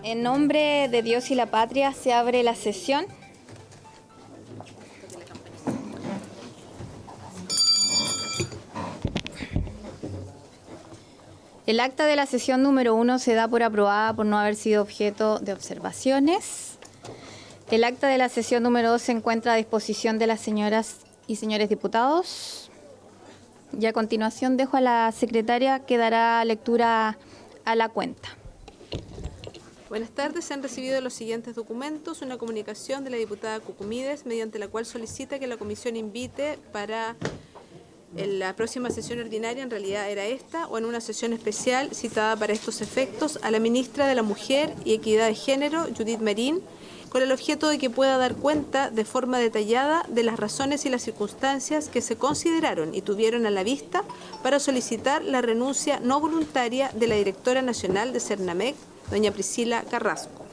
En nombre de Dios y la patria se abre la sesión. El acta de la sesión número 1 se da por aprobada por no haber sido objeto de observaciones. El acta de la sesión número 2 se encuentra a disposición de las señoras y señores diputados. Y a continuación dejo a la secretaria que dará lectura a la cuenta. Buenas tardes. Se han recibido los siguientes documentos. Una comunicación de la diputada Cucumides, mediante la cual solicita que la comisión invite para en la próxima sesión ordinaria, en realidad era esta, o en una sesión especial citada para estos efectos, a la ministra de la Mujer y Equidad de Género, Judith Merín, con el objeto de que pueda dar cuenta de forma detallada de las razones y las circunstancias que se consideraron y tuvieron a la vista para solicitar la renuncia no voluntaria de la directora nacional de Cernamec, doña Priscila Carrasco.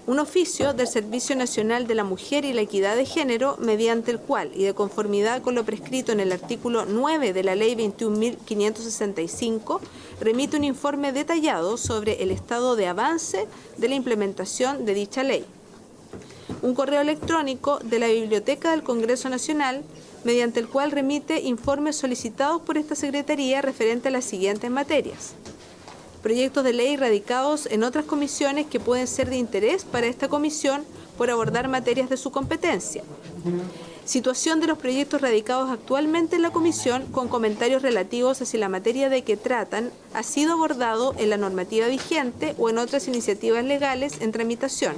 Un oficio del Servicio Nacional de la Mujer y la Equidad de Género, mediante el cual, y de conformidad con lo prescrito en el artículo 9 de la Ley 21.565, remite un informe detallado sobre el estado de avance de la implementación de dicha ley. Un correo electrónico de la Biblioteca del Congreso Nacional, mediante el cual remite informes solicitados por esta Secretaría referente a las siguientes materias: proyectos de ley radicados en otras comisiones que pueden ser de interés para esta comisión por abordar materias de su competencia. Situación de los proyectos radicados actualmente en la comisión con comentarios relativos hacia la materia de que tratan ha sido abordado en la normativa vigente o en otras iniciativas legales en tramitación.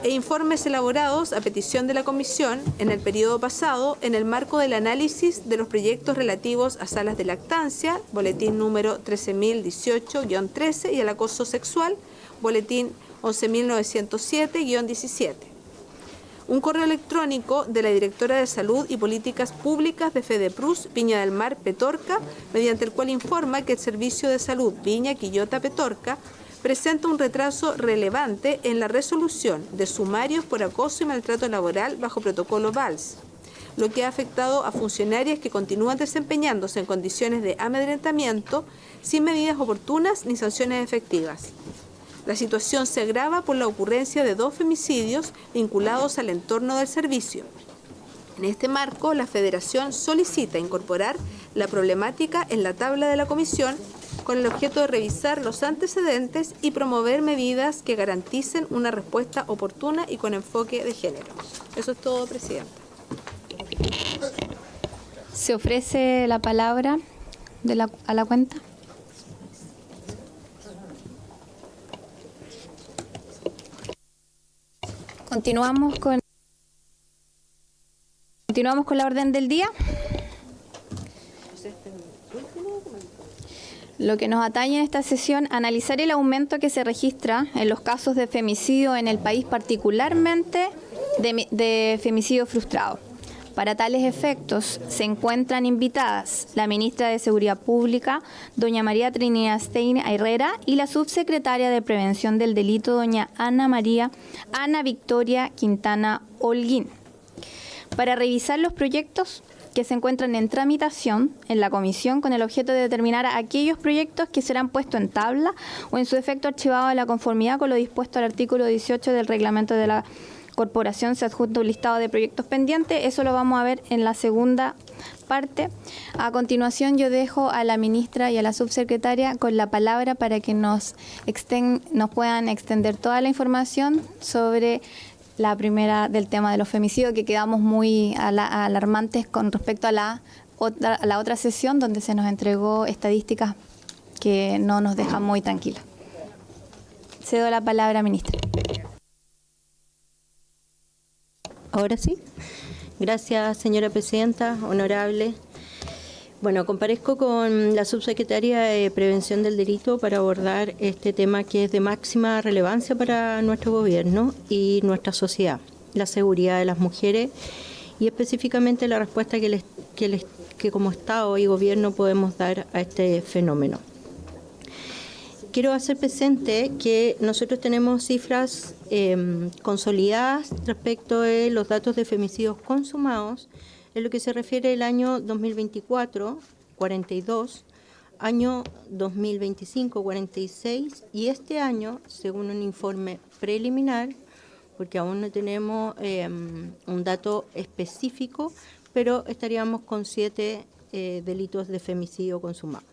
E informes elaborados a petición de la comisión en el periodo pasado en el marco del análisis de los proyectos relativos a salas de lactancia, boletín número 13.018-13, y al acoso sexual, boletín 11.907-17. Un correo electrónico de la directora de Salud y Políticas Públicas de FEDEPRUS, Viña del Mar, Petorca, mediante el cual informa que el Servicio de Salud Viña, Quillota, Petorca presenta un retraso relevante en la resolución de sumarios por acoso y maltrato laboral bajo protocolo VALS, lo que ha afectado a funcionarias que continúan desempeñándose en condiciones de amedrentamiento sin medidas oportunas ni sanciones efectivas. La situación se agrava por la ocurrencia de 2 femicidios vinculados al entorno del servicio. En este marco, la Federación solicita incorporar la problemática en la tabla de la comisión con el objeto de revisar los antecedentes y promover medidas que garanticen una respuesta oportuna y con enfoque de género. Eso es todo, Presidenta. Se ofrece la palabra a la cuenta. Continuamos con la orden del día. Lo que nos atañe en esta sesión, analizar el aumento que se registra en los casos de femicidio en el país, particularmente de femicidio frustrado. Para tales efectos, se encuentran invitadas la ministra de Seguridad Pública, doña María Trinidad Stein Herrera, y la subsecretaria de Prevención del Delito, doña Ana Victoria Quintana Holguín, para revisar los proyectos que se encuentran en tramitación en la comisión con el objeto de determinar aquellos proyectos que serán puestos en tabla o en su efecto archivados en la conformidad con lo dispuesto al artículo 18 del reglamento de la corporación. Se adjunta un listado de proyectos pendientes. Eso lo vamos a ver en la segunda parte. A continuación yo dejo a la ministra y a la subsecretaria con la palabra para que nos puedan extender toda la información sobre la primera del tema de los femicidios, que quedamos muy alarmantes con respecto a la otra sesión donde se nos entregó estadísticas que no nos dejan muy tranquilos. Cedo la palabra, ministra. Ahora sí. Gracias, señora presidenta, honorable. Bueno, comparezco con la subsecretaria de Prevención del Delito para abordar este tema que es de máxima relevancia para nuestro gobierno y nuestra sociedad, la seguridad de las mujeres y específicamente la respuesta que como Estado y gobierno podemos dar a este fenómeno. Quiero hacer presente que nosotros tenemos cifras consolidadas respecto de los datos de femicidios consumados en lo que se refiere al año 2024, 42, año 2025, 46, y este año, según un informe preliminar, porque aún no tenemos un dato específico, pero estaríamos con 7 delitos de femicidio consumado.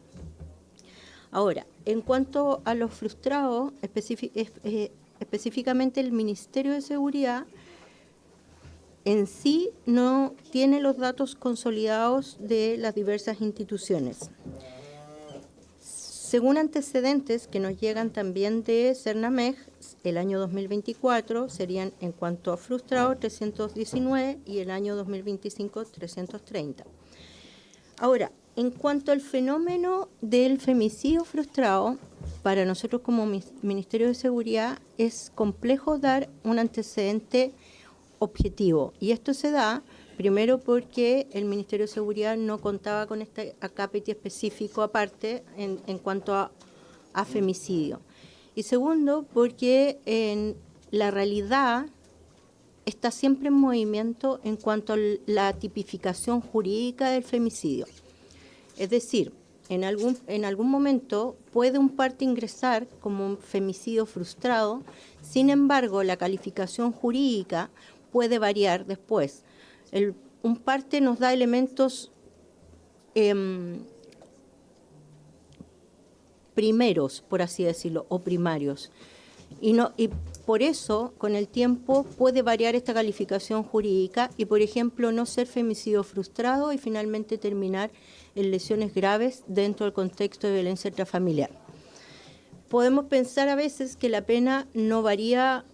Ahora, en cuanto a los frustrados, específicamente el Ministerio de Seguridad en sí no tiene los datos consolidados de las diversas instituciones. Según antecedentes que nos llegan también de Cernamej, el año 2024 serían, en cuanto a frustrados, 319 y el año 2025 330. Ahora, en cuanto al fenómeno del femicidio frustrado, para nosotros como Ministerio de Seguridad es complejo dar un antecedente objetivo. Y esto se da primero porque el Ministerio de Seguridad no contaba con este acápite específico aparte en cuanto a femicidio. Y segundo, porque en la realidad está siempre en movimiento en cuanto a la tipificación jurídica del femicidio. Es decir, en algún momento puede un parte ingresar como un femicidio frustrado, sin embargo, la calificación jurídica puede variar después. Un parte nos da elementos primeros, por así decirlo, o primarios. Y por eso, con el tiempo, puede variar esta calificación jurídica y, por ejemplo, no ser femicidio frustrado y finalmente terminar en lesiones graves dentro del contexto de violencia intrafamiliar. Podemos pensar a veces que la pena no varía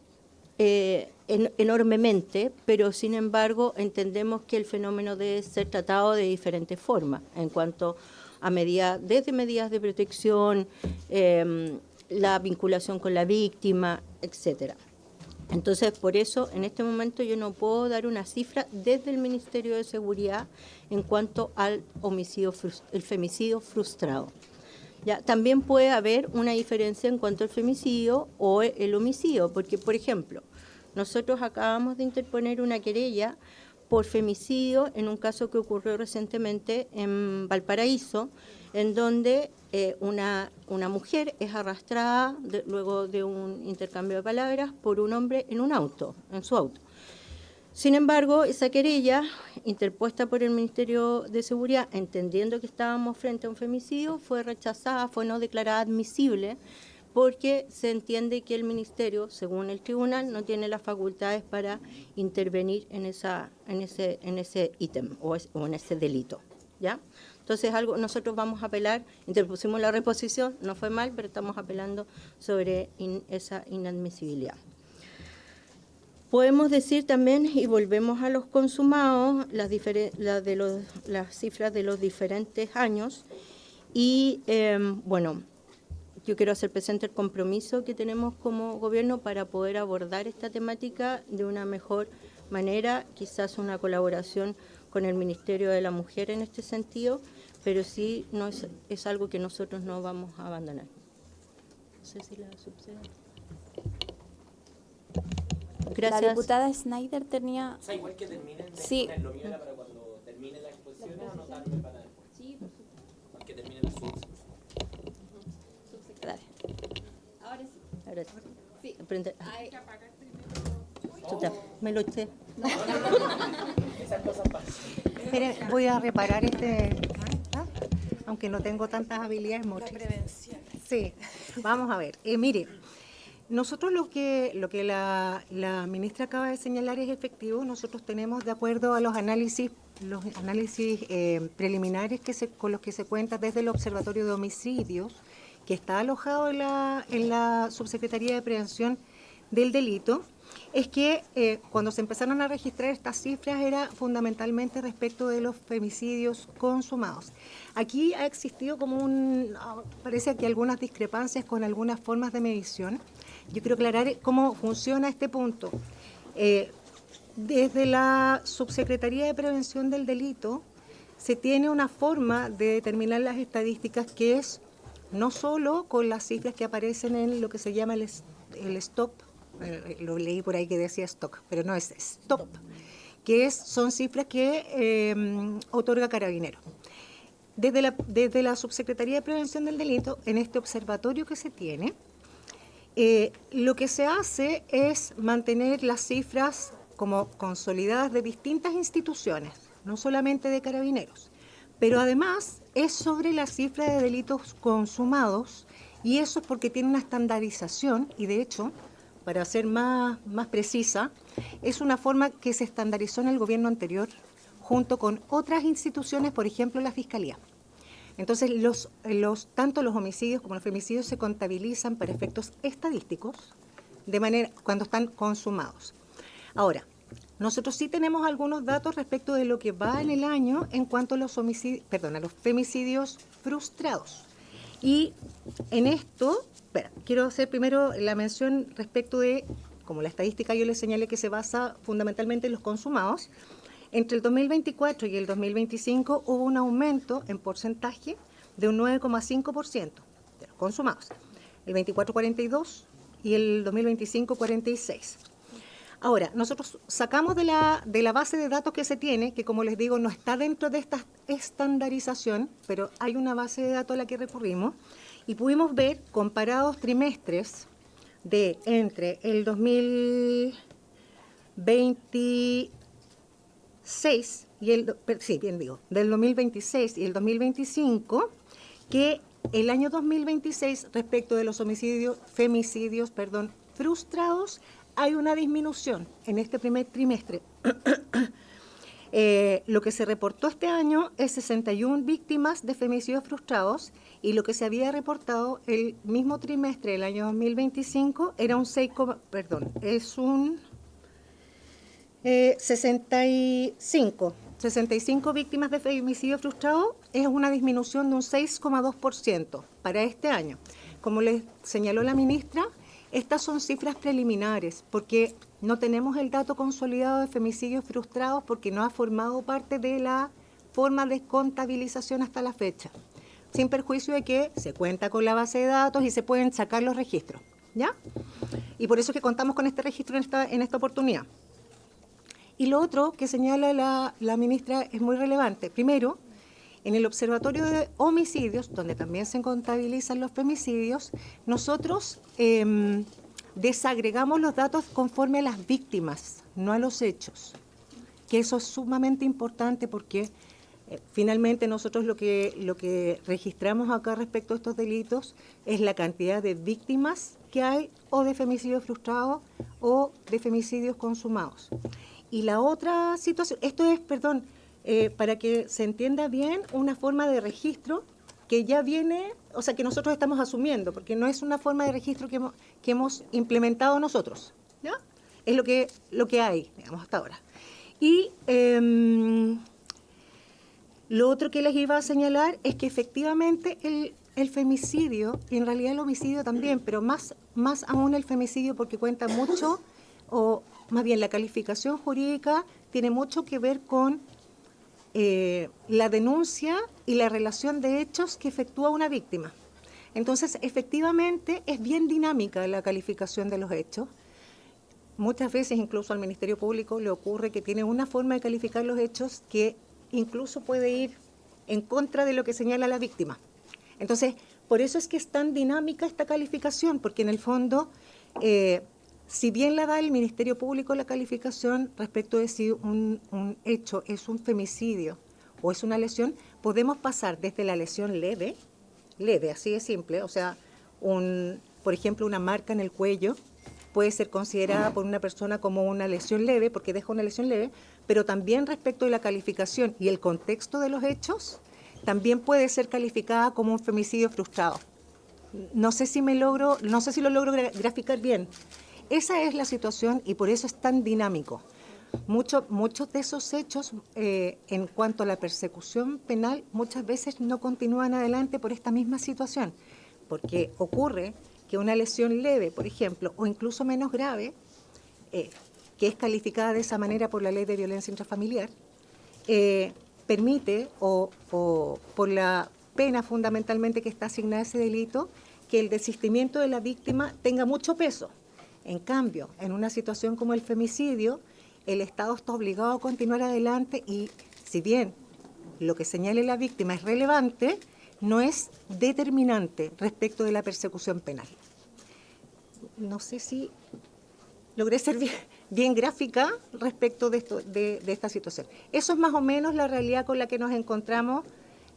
enormemente, pero sin embargo entendemos que el fenómeno debe ser tratado de diferentes formas en cuanto a desde medidas de protección, la vinculación con la víctima, etcétera. Entonces, por eso, en este momento yo no puedo dar una cifra desde el Ministerio de Seguridad en cuanto al el femicidio frustrado. Ya, también puede haber una diferencia en cuanto al femicidio o el homicidio, porque, por ejemplo, nosotros acabamos de interponer una querella por femicidio en un caso que ocurrió recientemente en Valparaíso, en donde una mujer es arrastrada luego de un intercambio de palabras por un hombre en su auto. Sin embargo, esa querella, interpuesta por el Ministerio de Seguridad, entendiendo que estábamos frente a un femicidio, fue rechazada, fue no declarada admisible, porque se entiende que el Ministerio, según el tribunal, no tiene las facultades para intervenir en ese ítem o en ese delito, ¿ya? Entonces, nosotros vamos a apelar, interpusimos la reposición, no fue mal, pero estamos apelando sobre esa inadmisibilidad. Podemos decir también, y volvemos a los consumados, las cifras de los diferentes años, y bueno, yo quiero hacer presente el compromiso que tenemos como gobierno para poder abordar esta temática de una mejor manera, quizás una colaboración con el Ministerio de la Mujer en este sentido, pero sí es algo que nosotros no vamos a abandonar. No sé si la subsecretaria. Gracias. La diputada Snyder tenía... O sea, igual que terminen de sí. ponerlo mío para cuando termine la exposición, anotarme para después. Sí, por supuesto. Para que termine la Subsecretaria. Ahora sí. Ahora sí. Sí. Aprende. Ay. Me lo eché. Esas cosas pasan. Miren, voy a reparar aunque no tengo tantas habilidades motrices. La prevención. Sí, vamos a ver. Mire, nosotros lo que la ministra acaba de señalar es efectivo. Nosotros tenemos, de acuerdo a los análisis preliminares con los que se cuenta desde el Observatorio de Homicidios, que está alojado en la Subsecretaría de Prevención del Delito, es que cuando se empezaron a registrar estas cifras era fundamentalmente respecto de los femicidios consumados. Aquí ha existido parece que algunas discrepancias con algunas formas de medición. Yo quiero aclarar cómo funciona este punto. Desde la Subsecretaría de Prevención del Delito se tiene una forma de determinar las estadísticas que es no solo con las cifras que aparecen en lo que se llama el STOP, lo leí por ahí que decía stock, pero no es STOP, que son cifras que otorga Carabineros. desde la Subsecretaría de Prevención del Delito, en este observatorio que se tiene, lo que se hace es mantener las cifras como consolidadas de distintas instituciones, no solamente de Carabineros, pero además es sobre la cifra de delitos consumados, y eso es porque tiene una estandarización, y de hecho, para ser más precisa, es una forma que se estandarizó en el gobierno anterior junto con otras instituciones, por ejemplo la Fiscalía. Entonces, tanto los homicidios como los femicidios se contabilizan para efectos estadísticos de manera cuando están consumados. Ahora, nosotros sí tenemos algunos datos respecto de lo que va en el año en cuanto a los a los femicidios frustrados. Y en esto, quiero hacer primero la mención respecto de, como la estadística yo les señalé que se basa fundamentalmente en los consumados. Entre el 2024 y el 2025 hubo un aumento en porcentaje de un 9,5% de los consumados. El 24, 42 y el 2025, 46. Ahora, nosotros sacamos de la base de datos que se tiene, que como les digo no está dentro de esta estandarización, pero hay una base de datos a la que recurrimos, y pudimos ver comparados trimestres de entre el 2026 y del 2026 y el 2025, que el año 2026 respecto de los femicidios frustrados hay una disminución en este primer trimestre. Lo que se reportó este año es 61 víctimas de femicidios frustrados, y lo que se había reportado el mismo trimestre del año 2025 era un 65 víctimas de femicidio frustrado, es una disminución de un 6,2% para este año. Como les señaló la ministra, estas son cifras preliminares porque no tenemos el dato consolidado de femicidios frustrados porque no ha formado parte de la forma de contabilización hasta la fecha, sin perjuicio de que se cuenta con la base de datos y se pueden sacar los registros, ¿ya? Y por eso es que contamos con este registro en esta oportunidad. Y lo otro que señala la ministra es muy relevante. Primero, en el Observatorio de Homicidios, donde también se contabilizan los femicidios, nosotros desagregamos los datos conforme a las víctimas, no a los hechos. Que eso es sumamente importante porque finalmente nosotros lo que registramos acá respecto a estos delitos es la cantidad de víctimas que hay o de femicidios frustrados o de femicidios consumados. Y la otra situación, esto es, para que se entienda bien, una forma de registro que ya viene, o sea, que nosotros estamos asumiendo, porque no es una forma de registro que hemos implementado nosotros, ¿ya? Es lo que hay, digamos, hasta ahora. Y lo otro que les iba a señalar es que efectivamente el femicidio, y en realidad el homicidio también, pero más aún el femicidio porque cuenta mucho, o más bien la calificación jurídica tiene mucho que ver con la denuncia y la relación de hechos que efectúa una víctima. Entonces, efectivamente, es bien dinámica la calificación de los hechos. Muchas veces, incluso al Ministerio Público le ocurre que tiene una forma de calificar los hechos que incluso puede ir en contra de lo que señala la víctima. Entonces, por eso es que es tan dinámica esta calificación, porque en el fondo, si bien la da el Ministerio Público la calificación respecto de si un hecho es un femicidio o es una lesión, podemos pasar desde la lesión leve, así de simple, o sea, por ejemplo, una marca en el cuello puede ser considerada por una persona como una lesión leve, porque deja una lesión leve, pero también respecto de la calificación y el contexto de los hechos, también puede ser calificada como un femicidio frustrado. No sé si lo logro graficar bien. Esa es la situación y por eso es tan dinámico. Muchos de esos hechos, en cuanto a la persecución penal, muchas veces no continúan adelante por esta misma situación, porque ocurre que una lesión leve, por ejemplo, o incluso menos grave, que es calificada de esa manera por la Ley de Violencia Intrafamiliar, permite, o por la pena fundamentalmente que está asignada a ese delito, que el desistimiento de la víctima tenga mucho peso. En cambio, en una situación como el femicidio, el Estado está obligado a continuar adelante y, si bien lo que señale la víctima es relevante, no es determinante respecto de la persecución penal. No sé si logré ser bien gráfica respecto de esta situación. Eso es más o menos la realidad con la que nos encontramos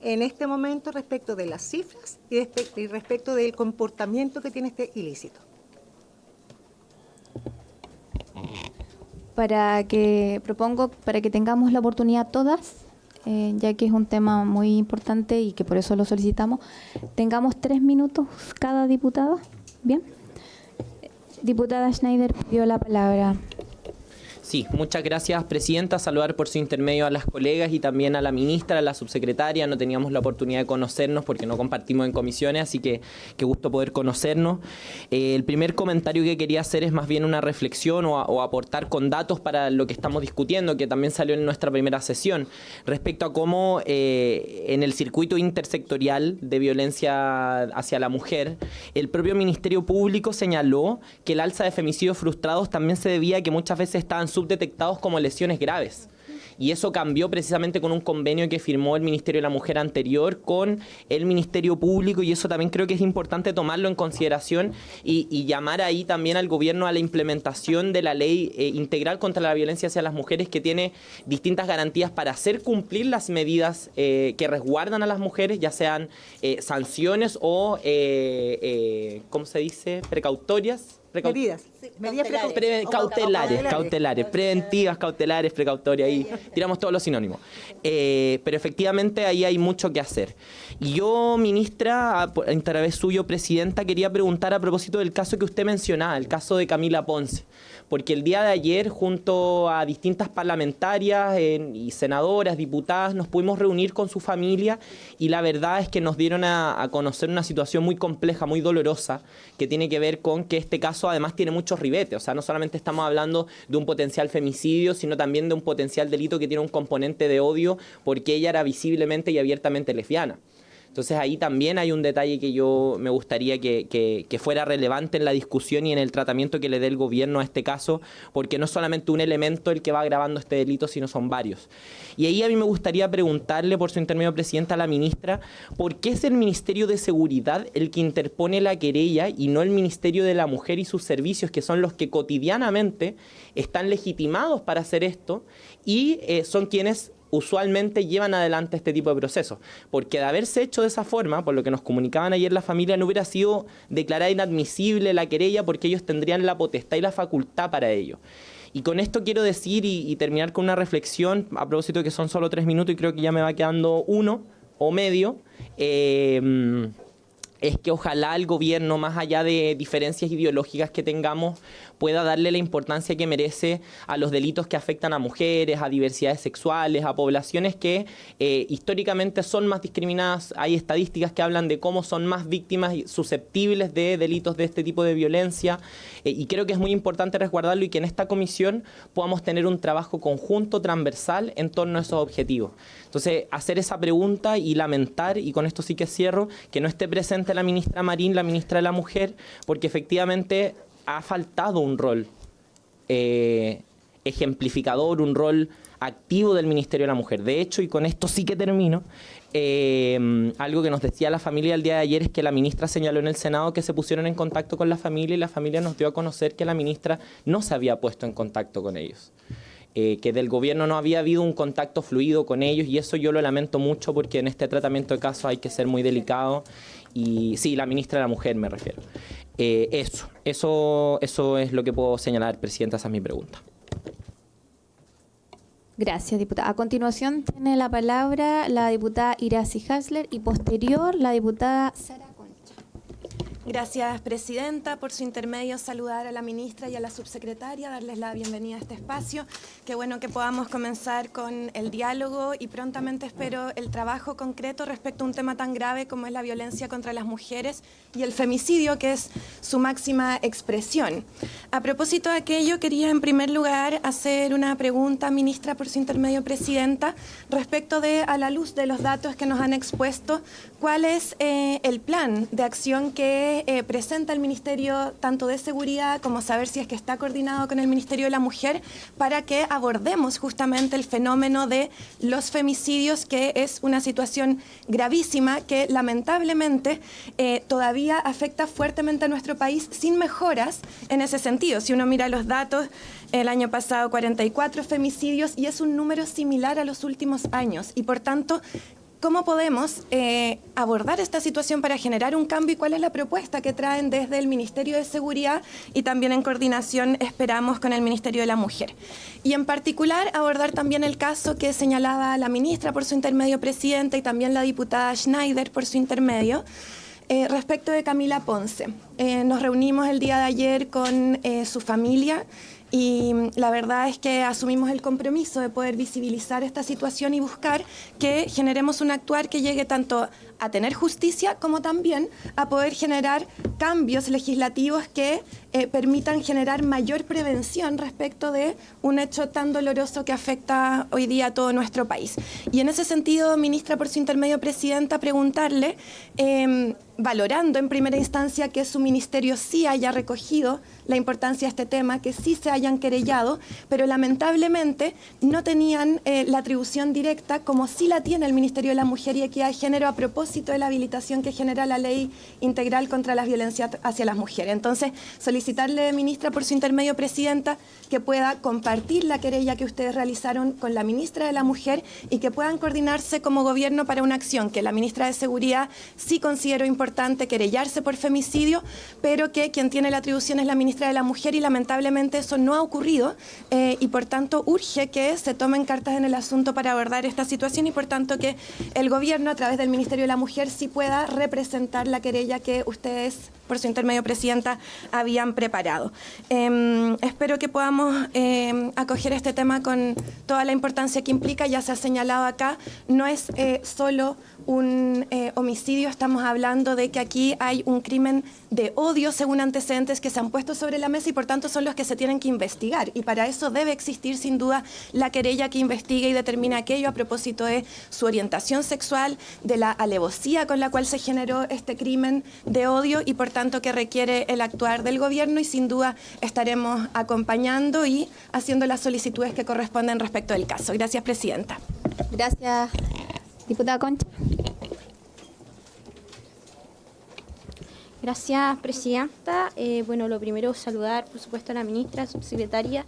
en este momento respecto de las cifras y respecto del comportamiento que tiene este ilícito. Propongo para que tengamos la oportunidad todas, ya que es un tema muy importante y que por eso lo solicitamos, tengamos 3 minutos cada diputada. ¿Bien? Diputada Schneider pidió la palabra. Sí, muchas gracias, presidenta. Saludar por su intermedio a las colegas y también a la ministra, a la subsecretaria. No teníamos la oportunidad de conocernos porque no compartimos en comisiones, así que qué gusto poder conocernos. El primer comentario que quería hacer es más bien una reflexión o aportar con datos para lo que estamos discutiendo, que también salió en nuestra primera sesión, respecto a cómo en el circuito intersectorial de violencia hacia la mujer, el propio Ministerio Público señaló que el alza de femicidios frustrados también se debía a que muchas veces estaban subdetectados como lesiones graves. Y eso cambió precisamente con un convenio que firmó el Ministerio de la Mujer anterior con el Ministerio Público, y eso también creo que es importante tomarlo en consideración y llamar ahí también al gobierno a la implementación de la ley integral contra la violencia hacia las mujeres, que tiene distintas garantías para hacer cumplir las medidas que resguardan a las mujeres, ya sean sanciones o, ¿cómo se dice?, precautorias. Medidas Cautelares, preventivas, cautelares, precautorias, ahí tiramos todos los sinónimos. Pero efectivamente ahí hay mucho que hacer. Y yo, ministra, a través suyo, presidenta, quería preguntar a propósito del caso que usted mencionaba, el caso de Camila Ponce, porque el día de ayer, junto a distintas parlamentarias y senadoras, diputadas, nos pudimos reunir con su familia, y la verdad es que nos dieron a conocer una situación muy compleja, muy dolorosa, que tiene que ver con que este caso además tiene muchos ribetes. O sea, no solamente estamos hablando de un potencial femicidio, sino también de un potencial delito que tiene un componente de odio, porque ella era visiblemente y abiertamente lesbiana. Entonces ahí también hay un detalle que yo me gustaría que fuera relevante en la discusión y en el tratamiento que le dé el gobierno a este caso, porque no es solamente un elemento el que va agravando este delito, sino son varios. Y ahí a mí me gustaría preguntarle, por su intermedio, presidenta, a la ministra, ¿por qué es el Ministerio de Seguridad el que interpone la querella y no el Ministerio de la Mujer y sus servicios, que son los que cotidianamente están legitimados para hacer esto y son quienes usualmente llevan adelante este tipo de procesos? Porque de haberse hecho de esa forma, por lo que nos comunicaban ayer la familia, no hubiera sido declarada inadmisible la querella, porque ellos tendrían la potestad y la facultad para ello. Y con esto quiero decir y terminar con una reflexión, a propósito de que son solo 3 minutos y creo que ya me va quedando uno o medio, es que ojalá el gobierno, más allá de diferencias ideológicas que tengamos, pueda darle la importancia que merece a los delitos que afectan a mujeres, a diversidades sexuales, a poblaciones que históricamente son más discriminadas. Hay estadísticas que hablan de cómo son más víctimas y susceptibles de delitos de este tipo de violencia, y creo que es muy importante resguardarlo y que en esta comisión podamos tener un trabajo conjunto, transversal, en torno a esos objetivos. Entonces, hacer esa pregunta y lamentar, y con esto sí que cierro, que no esté presente la ministra Marín, la ministra de la Mujer, porque efectivamente ha faltado un rol ejemplificador, un rol activo del Ministerio de la Mujer. De hecho, y con esto sí que termino, algo que nos decía la familia el día de ayer es que la ministra señaló en el Senado que se pusieron en contacto con la familia, y la familia nos dio a conocer que la ministra no se había puesto en contacto con ellos. Que del gobierno no había habido un contacto fluido con ellos, y eso yo lo lamento mucho, porque en este tratamiento de casos hay que ser muy delicado. Y sí, la ministra de la Mujer me refiero. Eso es lo que puedo señalar, presidenta, esa es mi pregunta. Gracias, diputada. A continuación tiene la palabra la diputada Iracy Hasler y posterior la diputada Sara Concha. Gracias, presidenta. Por su intermedio, saludar a la ministra y a la subsecretaria, darles la bienvenida a este espacio. Qué bueno que podamos comenzar con el diálogo y prontamente espero el trabajo concreto respecto a un tema tan grave como es la violencia contra las mujeres y el femicidio, que es su máxima expresión. A propósito de aquello, quería en primer lugar hacer una pregunta, ministra, por su intermedio, presidenta, respecto de, a la luz de los datos que nos han expuesto, ¿cuál es el plan de acción que que presenta el Ministerio tanto de Seguridad como saber si es que está coordinado con el Ministerio de la Mujer para que abordemos justamente el fenómeno de los femicidios, que es una situación gravísima que lamentablemente todavía afecta fuertemente a nuestro país sin mejoras en ese sentido. Si uno mira los datos, el año pasado 44 femicidios y es un número similar a los últimos años y por tanto, ¿cómo podemos abordar esta situación para generar un cambio y cuál es la propuesta que traen desde el Ministerio de Seguridad y también en coordinación, esperamos, con el Ministerio de la Mujer? Y en particular abordar también el caso que señalaba la ministra por su intermedio, presidenta, y también la diputada Schneider por su intermedio, respecto de Camila Ponce. Nos reunimos el día de ayer con su familia y la verdad es que asumimos el compromiso de poder visibilizar esta situación y buscar que generemos un actuar que llegue tanto a tener justicia como también a poder generar cambios legislativos que permitan generar mayor prevención respecto de un hecho tan doloroso que afecta hoy día a todo nuestro país. Y en ese sentido, ministra, por su intermedio, presidenta, preguntarle, valorando en primera instancia que su ministerio sí haya recogido la importancia de este tema, que sí se hayan querellado, pero lamentablemente no tenían la atribución directa como sí la tiene el Ministerio de la Mujer y Equidad de Género a propósito de la habilitación que genera la Ley Integral contra las Violencias hacia las Mujeres. Entonces, solicitarle, ministra, por su intermedio, presidenta, que pueda compartir la querella que ustedes realizaron con la ministra de la Mujer y que puedan coordinarse como gobierno para una acción que la ministra de Seguridad sí consideró importante, querellarse por femicidio, pero que quien tiene la atribución es la ministra de la Mujer y lamentablemente eso no ha ocurrido y por tanto urge que se tomen cartas en el asunto para abordar esta situación y por tanto que el gobierno a través del Ministerio de la Mujer sí pueda representar la querella que ustedes, por su intermedio, presidenta, habían preparado. Espero que podamos acoger este tema con toda la importancia que implica. Ya se ha señalado acá, no es solo un homicidio, estamos hablando de que aquí hay un crimen de odio según antecedentes que se han puesto sobre la mesa y por tanto son los que se tienen que investigar y para eso debe existir sin duda la querella que investigue y determine aquello a propósito de su orientación sexual, de la alevosía con la cual se generó este crimen de odio y por tanto que requiere el actuar del gobierno y sin duda estaremos acompañando y haciendo las solicitudes que corresponden respecto del caso. Gracias, presidenta. Gracias, diputada Concha. Gracias, presidenta. Bueno, lo primero, saludar, por supuesto, a la ministra, subsecretaria,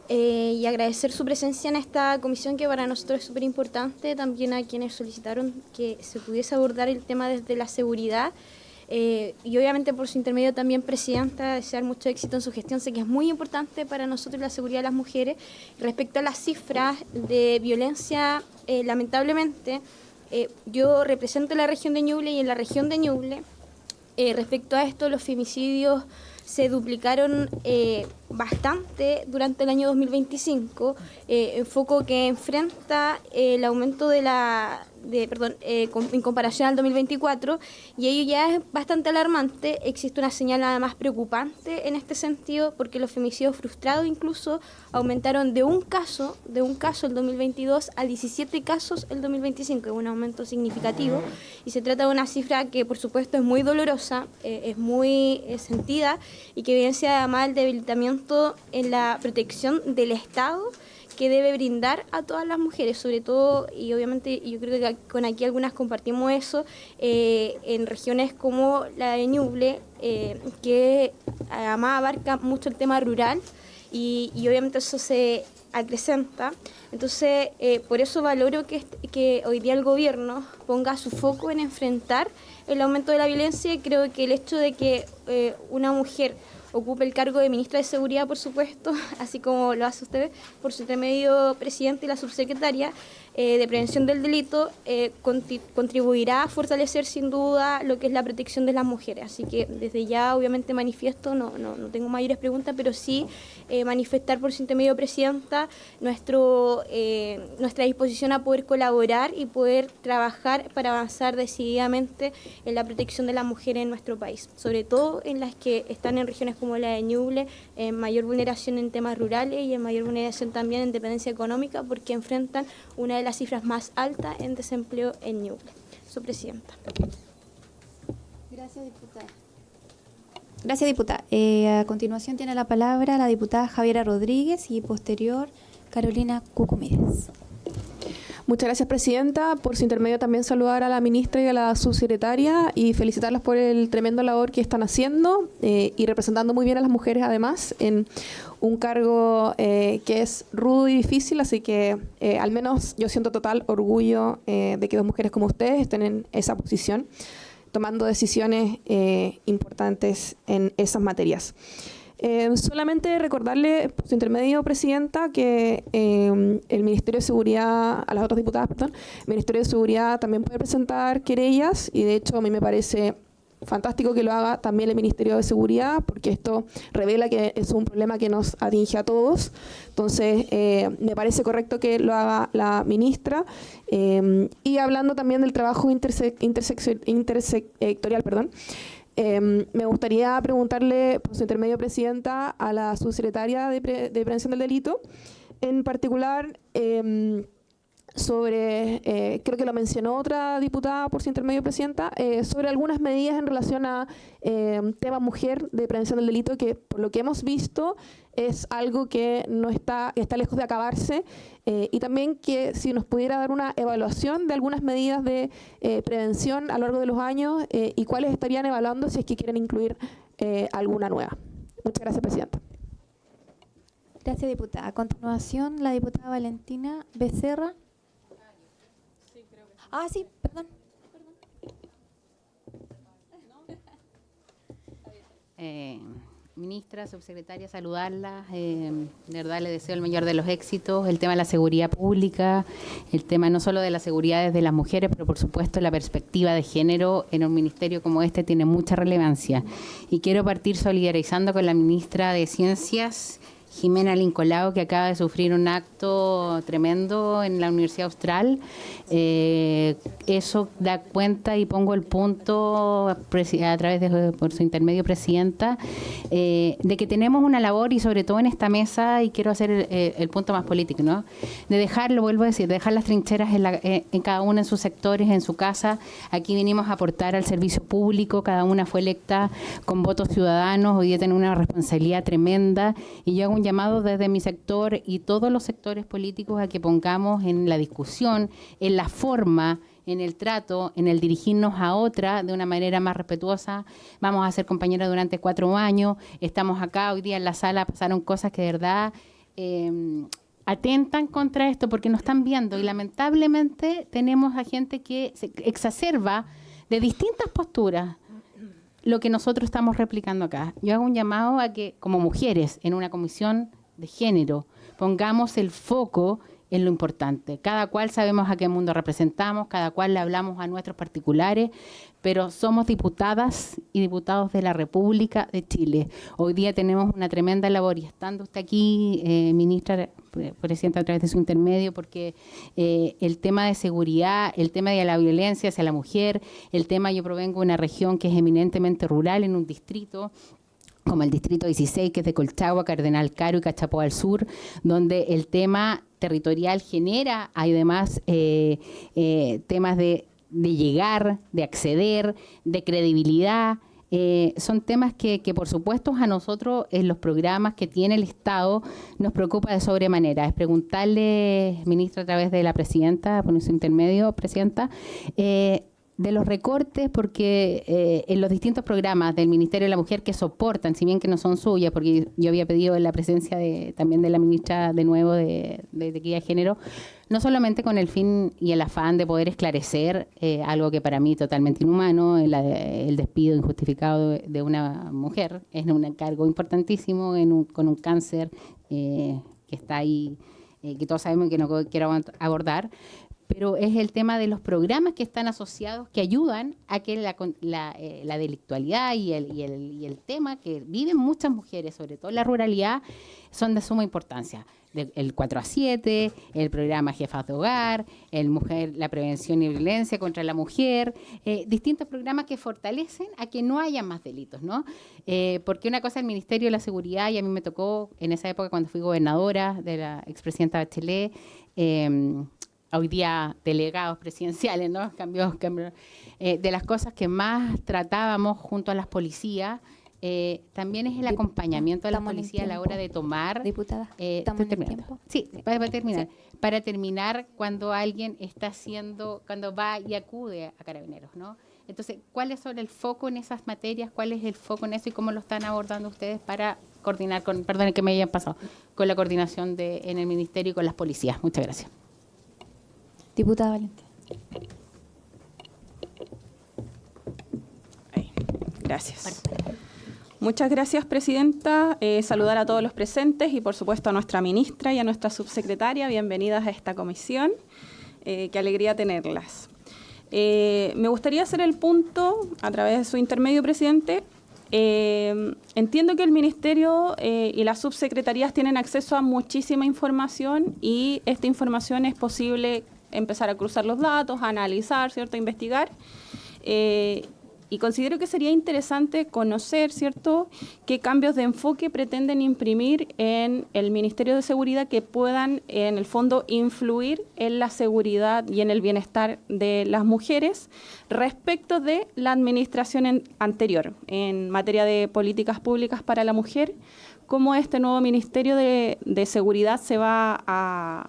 y agradecer su presencia en esta comisión que para nosotros es súper importante, también a quienes solicitaron que se pudiese abordar el tema desde la seguridad. Y obviamente por su intermedio también, presidenta, desear mucho éxito en su gestión. Sé que es muy importante para nosotros la seguridad de las mujeres. Respecto a las cifras de violencia, lamentablemente, yo represento la región de Ñuble y en la región de Ñuble, respecto a esto, los femicidios se duplicaron bastante durante el año 2025, foco que enfrenta el aumento en comparación al 2024, y ello ya es bastante alarmante. Existe una señal además preocupante en este sentido, porque los femicidios frustrados incluso aumentaron de un caso el 2022 a 17 casos el 2025, es un aumento significativo, y se trata de una cifra que por supuesto es muy dolorosa, es muy sentida, y que evidencia además el debilitamiento en la protección del Estado que debe brindar a todas las mujeres, sobre todo, y obviamente yo creo que con aquí algunas compartimos eso, en regiones como la de Ñuble, que además abarca mucho el tema rural, y obviamente eso se acrecenta. Entonces, por eso valoro que hoy día el gobierno ponga su foco en enfrentar el aumento de la violencia, y creo que el hecho de que una mujer ocupe el cargo de ministra de Seguridad, por supuesto, así como lo hace usted por su intermedio, presidente, y la subsecretaria de Prevención del Delito, contribuirá a fortalecer sin duda lo que es la protección de las mujeres. Así que desde ya obviamente manifiesto, no tengo mayores preguntas, pero sí manifestar por su intermedio, presidenta, nuestra disposición a poder colaborar y poder trabajar para avanzar decididamente en la protección de las mujeres en nuestro país, sobre todo en las que están en regiones como la de Ñuble, en mayor vulneración en temas rurales y en mayor vulneración también en dependencia económica, porque enfrentan una de las cifras más altas en desempleo en Ñuble. Su presidenta. Gracias, diputada. Gracias, diputada. A continuación tiene la palabra la diputada Javiera Rodríguez y posterior Carolina Cucumides. Muchas gracias, presidenta. Por su intermedio también saludar a la ministra y a la subsecretaria y felicitarlas por el tremendo labor que están haciendo y representando muy bien a las mujeres, además, en un cargo que es rudo y difícil, así que al menos yo siento total orgullo de que dos mujeres como ustedes estén en esa posición, tomando decisiones importantes en esas materias. Solamente recordarle, por su intermedio, presidenta, que el Ministerio de Seguridad, a las otras diputadas, perdón, el Ministerio de Seguridad también puede presentar querellas y de hecho a mí me parece fantástico que lo haga también el Ministerio de Seguridad, porque esto revela que es un problema que nos atinge a todos. Entonces, me parece correcto que lo haga la ministra. Y hablando también del trabajo intersectorial, me gustaría preguntarle, por su intermedio, presidenta, a la subsecretaria de Prevención del Delito, en particular sobre, creo que lo mencionó otra diputada por su intermedio, presidenta, sobre algunas medidas en relación a tema mujer de prevención del delito, que por lo que hemos visto es algo que no está lejos de acabarse, y también que si nos pudiera dar una evaluación de algunas medidas de prevención a lo largo de los años y cuáles estarían evaluando si es que quieren incluir alguna nueva. Muchas gracias, presidenta. Gracias, diputada. A continuación, la diputada Valentina Becerra. Sí, perdón. Ministra, subsecretaria, saludarla. De verdad le deseo el mayor de los éxitos. El tema de la seguridad pública, el tema no solo de la seguridad de las mujeres, pero por supuesto la perspectiva de género en un ministerio como este tiene mucha relevancia. Y quiero partir solidarizando con la ministra de Ciencias, Jimena Lincolao, que acaba de sufrir un acto tremendo en la Universidad Austral. Eso da cuenta, y pongo el punto a través de, por su intermedio, presidenta, de que tenemos una labor, y sobre todo en esta mesa, y quiero hacer el punto más político, ¿no? De dejarlo, vuelvo a decir, de dejar las trincheras en cada uno en sus sectores, en su casa. Aquí vinimos a aportar al servicio público, cada una fue electa con votos ciudadanos, hoy día tienen una responsabilidad tremenda, y yo hago un llamado desde mi sector y todos los sectores políticos a que pongamos en la discusión, en la forma, en el trato, en el dirigirnos a otra de una manera más respetuosa. Vamos a ser compañeras durante 4 años, estamos acá hoy día en la sala, pasaron cosas que de verdad atentan contra esto porque nos están viendo, y lamentablemente tenemos a gente que se exacerba de distintas posturas lo que nosotros estamos replicando acá. Yo hago un llamado a que, como mujeres, en una comisión de género, pongamos el foco en lo importante. Cada cual sabemos a qué mundo representamos, cada cual le hablamos a nuestros particulares, pero somos diputadas y diputados de la República de Chile. Hoy día tenemos una tremenda labor, y estando usted aquí, ministra, presidenta, a través de su intermedio, porque el tema de seguridad, el tema de la violencia hacia la mujer, el tema, yo provengo de una región que es eminentemente rural, en un distrito como el distrito 16, que es de Colchagua, Cardenal Caro y Cachapoal al sur, donde el tema territorial genera, además, temas de llegar, de acceder, de credibilidad. Son temas que por supuesto a nosotros en los programas que tiene el Estado nos preocupa de sobremanera. Es preguntarle, ministra, a través de la presidenta, por su intermedio, presidenta, de los recortes, porque en los distintos programas del Ministerio de la Mujer que soportan, si bien que no son suyas, porque yo había pedido la presencia también de la ministra de nuevo de Equidad de Género, no solamente con el fin y el afán de poder esclarecer algo que para mí es totalmente inhumano, el despido injustificado de una mujer, es un cargo importantísimo con un cáncer que está ahí, que todos sabemos que no quiero abordar, pero es el tema de los programas que están asociados, que ayudan a que la delictualidad y el tema que viven muchas mujeres, sobre todo en la ruralidad, son de suma importancia. El 4-7, el programa Jefas de Hogar, la prevención y violencia contra la mujer, distintos programas que fortalecen a que no haya más delitos, ¿no? Porque una cosa es el Ministerio de la Seguridad, y a mí me tocó en esa época cuando fui gobernadora de la expresidenta Bachelet, hoy día delegados presidenciales, ¿no? Cambios. De las cosas que más tratábamos junto a las policías también es el acompañamiento a la Estamos en policía a la hora de tomar... Diputada, ¿estamos en el tiempo? Sí, para terminar. Sí. Para terminar, cuando alguien cuando va y acude a Carabineros, ¿no? Entonces, ¿cuál es el foco en esas materias? ¿Cuál es el foco en eso y cómo lo están abordando ustedes para coordinar perdón que me hayan pasado, con la coordinación en el Ministerio y con las policías? Muchas gracias. Diputada Valentina. Gracias. Muchas gracias, Presidenta. Saludar a todos los presentes y, por supuesto, a nuestra ministra y a nuestra subsecretaria. Bienvenidas a esta comisión. Qué alegría tenerlas. Me gustaría hacer el punto, a través de su intermedio, Presidente. Entiendo que el Ministerio y las subsecretarías tienen acceso a muchísima información y esta información es posible empezar a cruzar los datos, a analizar, ¿cierto?, a investigar. Y considero que sería interesante conocer, ¿cierto?, qué cambios de enfoque pretenden imprimir en el Ministerio de Seguridad que puedan, en el fondo, influir en la seguridad y en el bienestar de las mujeres respecto de la administración anterior en materia de políticas públicas para la mujer, cómo este nuevo Ministerio de Seguridad se va a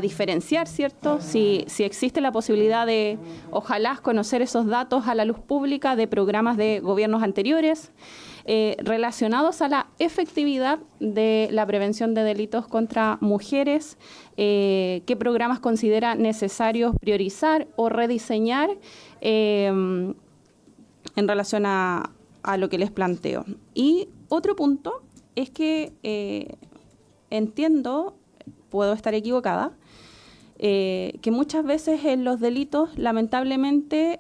diferenciar, ¿cierto? Si existe la posibilidad de, ojalá, conocer esos datos a la luz pública de programas de gobiernos anteriores relacionados a la efectividad de la prevención de delitos contra mujeres, qué programas considera necesarios priorizar o rediseñar en relación a lo que les planteo. Y otro punto es que entiendo, puedo estar equivocada, que muchas veces en los delitos, lamentablemente,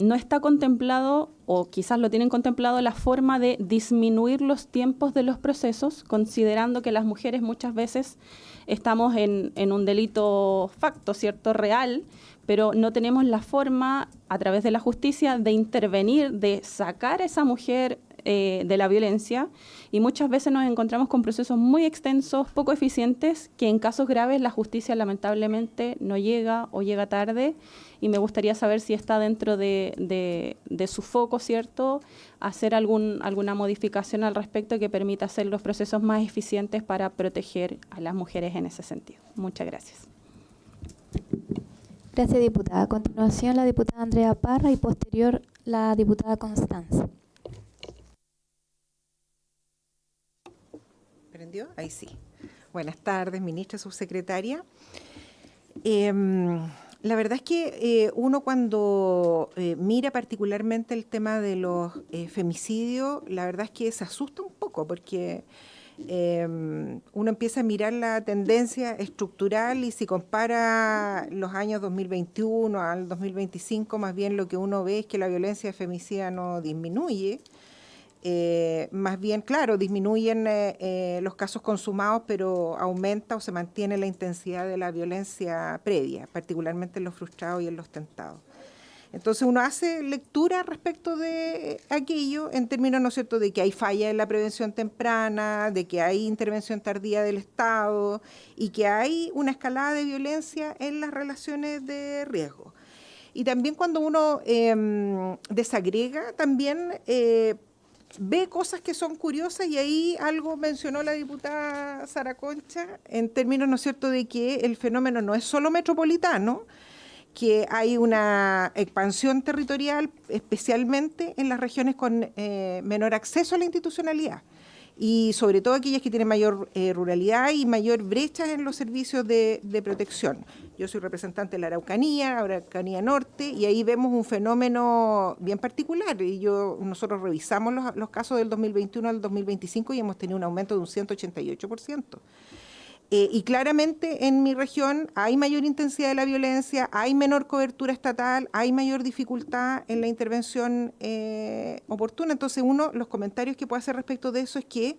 no está contemplado, o quizás lo tienen contemplado, la forma de disminuir los tiempos de los procesos, considerando que las mujeres muchas veces estamos en un delito facto, ¿cierto?, real, pero no tenemos la forma, a través de la justicia, de intervenir, de sacar a esa mujer de la violencia, y muchas veces nos encontramos con procesos muy extensos, poco eficientes, que en casos graves la justicia lamentablemente no llega o llega tarde, y me gustaría saber si está dentro de su foco, ¿cierto?, hacer alguna modificación al respecto que permita hacer los procesos más eficientes para proteger a las mujeres en ese sentido. Muchas gracias. Gracias, diputada. A continuación, la diputada Andrea Parra y posterior la diputada Constanza. ¿Prendió? Ahí sí. Buenas tardes, ministra, subsecretaria. La verdad es que uno cuando mira particularmente el tema de los femicidios, la verdad es que se asusta un poco porque uno empieza a mirar la tendencia estructural y si compara los años 2021 al 2025, más bien lo que uno ve es que la violencia femicida no disminuye. Más bien, claro, disminuyen los casos consumados, pero aumenta o se mantiene la intensidad de la violencia previa, particularmente en los frustrados y en los tentados. Entonces uno hace lectura respecto de aquello en términos, ¿no es cierto?, de que hay falla en la prevención temprana, de que hay intervención tardía del Estado y que hay una escalada de violencia en las relaciones de riesgo. Y también cuando uno desagrega, también ve cosas que son curiosas, y ahí algo mencionó la diputada Sara Concha, en términos, ¿no es cierto?, de que el fenómeno no es solo metropolitano, que hay una expansión territorial, especialmente en las regiones con menor acceso a la institucionalidad, y sobre todo aquellas que tienen mayor ruralidad y mayor brecha en los servicios de protección. Yo soy representante de la Araucanía Norte, y ahí vemos un fenómeno bien particular. Y nosotros revisamos los casos del 2021 al 2025 y hemos tenido un aumento de un 188%. Y claramente en mi región hay mayor intensidad de la violencia, hay menor cobertura estatal, hay mayor dificultad en la intervención oportuna. Entonces los comentarios que puedo hacer respecto de eso es que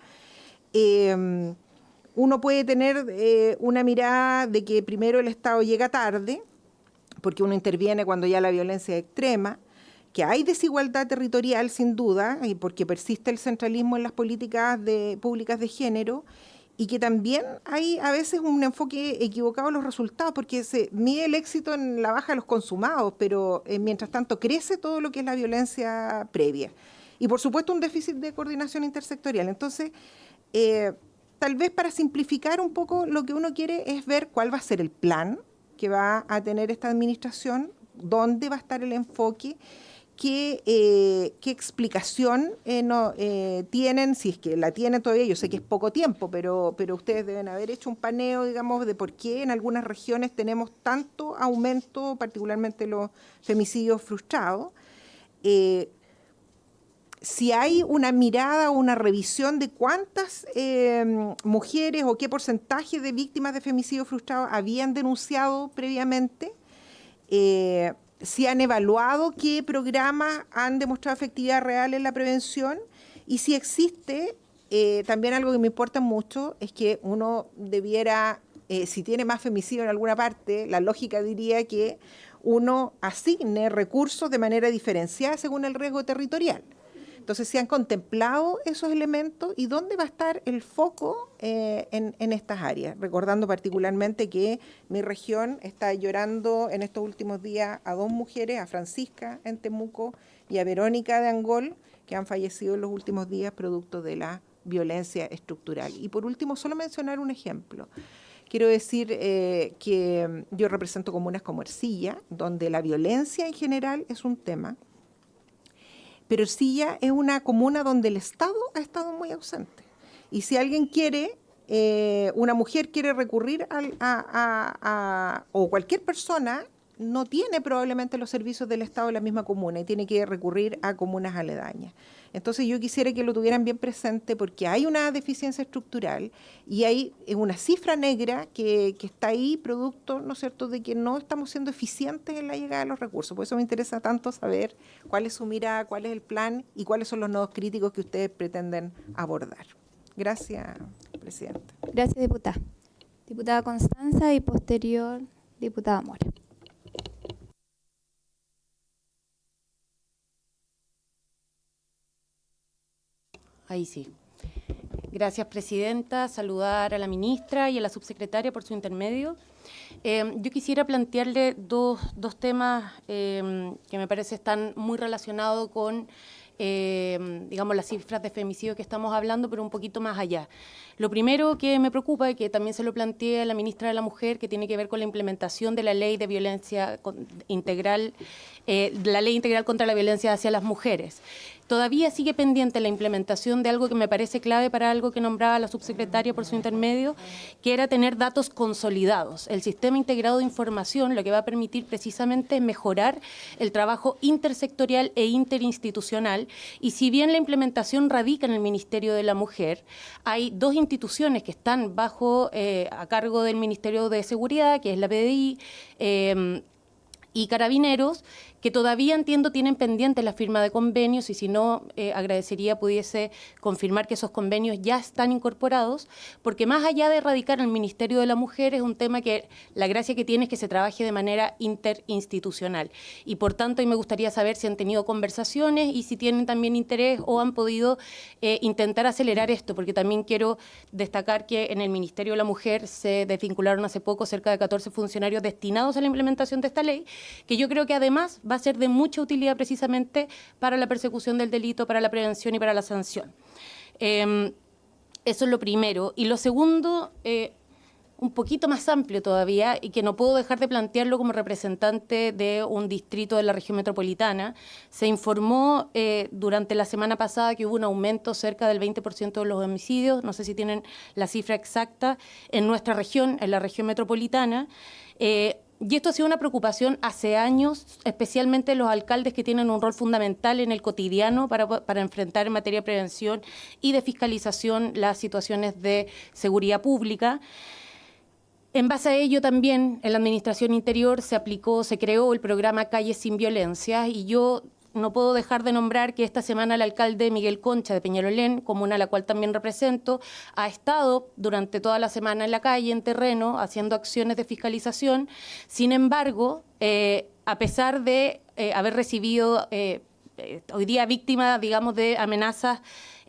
uno puede tener una mirada de que primero el Estado llega tarde, porque uno interviene cuando ya la violencia es extrema, que hay desigualdad territorial sin duda, y porque persiste el centralismo en las políticas públicas de género, y que también hay a veces un enfoque equivocado en los resultados, porque se mide el éxito en la baja de los consumados, pero mientras tanto crece todo lo que es la violencia previa. Y por supuesto un déficit de coordinación intersectorial. Entonces, tal vez para simplificar un poco, lo que uno quiere es ver cuál va a ser el plan que va a tener esta administración, dónde va a estar el enfoque, qué explicación tienen, si es que la tienen todavía. Yo sé que es poco tiempo, pero ustedes deben haber hecho un paneo, digamos, de por qué en algunas regiones tenemos tanto aumento, particularmente los femicidios frustrados. Si hay una mirada o una revisión de cuántas mujeres o qué porcentaje de víctimas de femicidio frustrado habían denunciado previamente, si han evaluado qué programas han demostrado efectividad real en la prevención, y si existe, también algo que me importa mucho es que uno debiera, si tiene más femicidio en alguna parte, la lógica diría que uno asigne recursos de manera diferenciada según el riesgo territorial. Entonces, ¿se han contemplado esos elementos y dónde va a estar el foco en estas áreas? Recordando particularmente que mi región está llorando en estos últimos días a 2 mujeres, a Francisca en Temuco y a Verónica de Angol, que han fallecido en los últimos días producto de la violencia estructural. Y por último, solo mencionar un ejemplo. Quiero decir que yo represento comunas como Ercilla, donde la violencia en general es un tema, pero Ercilla es una comuna donde el Estado ha estado muy ausente. Y si alguien quiere, una mujer quiere recurrir o cualquier persona, no tiene probablemente los servicios del Estado en la misma comuna y tiene que recurrir a comunas aledañas. Entonces yo quisiera que lo tuvieran bien presente, porque hay una deficiencia estructural y hay una cifra negra que está ahí producto, ¿no es cierto?, de que no estamos siendo eficientes en la llegada de los recursos. Por eso me interesa tanto saber cuál es su mirada, cuál es el plan y cuáles son los nodos críticos que ustedes pretenden abordar. Gracias, Presidenta. Gracias, diputada. Diputada Constanza y posterior, diputada Mora. Ahí sí. Gracias, Presidenta. Saludar a la ministra y a la subsecretaria por su intermedio. Yo quisiera plantearle dos temas que me parece están muy relacionados con, digamos, las cifras de femicidio que estamos hablando, pero un poquito más allá. Lo primero que me preocupa, y que también se lo planteé a la ministra de la Mujer, que tiene que ver con la implementación de la ley de violencia integral, la ley integral contra la violencia hacia las mujeres. Todavía sigue pendiente la implementación de algo que me parece clave para algo que nombraba la subsecretaria por su intermedio, que era tener datos consolidados. El sistema integrado de información lo que va a permitir precisamente es mejorar el trabajo intersectorial e interinstitucional, y si bien la implementación radica en el Ministerio de la Mujer, hay 2 instituciones que están a cargo del Ministerio de Seguridad, que es la PDI y Carabineros, que todavía entiendo tienen pendiente la firma de convenios, y si no, agradecería pudiese confirmar que esos convenios ya están incorporados, porque más allá de radicar en el Ministerio de la Mujer, es un tema que la gracia que tiene es que se trabaje de manera interinstitucional. Y por tanto, y me gustaría saber si han tenido conversaciones y si tienen también interés o han podido intentar acelerar esto, porque también quiero destacar que en el Ministerio de la Mujer se desvincularon hace poco cerca de 14 funcionarios destinados a la implementación de esta ley, que yo creo que además va a ser de mucha utilidad precisamente para la persecución del delito, para la prevención y para la sanción. Eso es lo primero. Y lo segundo, un poquito más amplio todavía, y que no puedo dejar de plantearlo como representante de un distrito de la región metropolitana. Se informó durante la semana pasada que hubo un aumento cerca del 20% de los homicidios, no sé si tienen la cifra exacta, en nuestra región, en la región metropolitana. Y esto ha sido una preocupación hace años, especialmente los alcaldes que tienen un rol fundamental en el cotidiano para enfrentar en materia de prevención y de fiscalización las situaciones de seguridad pública. En base a ello también en la Administración Interior se creó el programa Calles sin Violencia, y yo no puedo dejar de nombrar que esta semana el alcalde Miguel Concha de Peñalolén, comuna a la cual también represento, ha estado durante toda la semana en la calle, en terreno, haciendo acciones de fiscalización. Sin embargo, a pesar de haber recibido hoy día víctima, digamos, de amenazas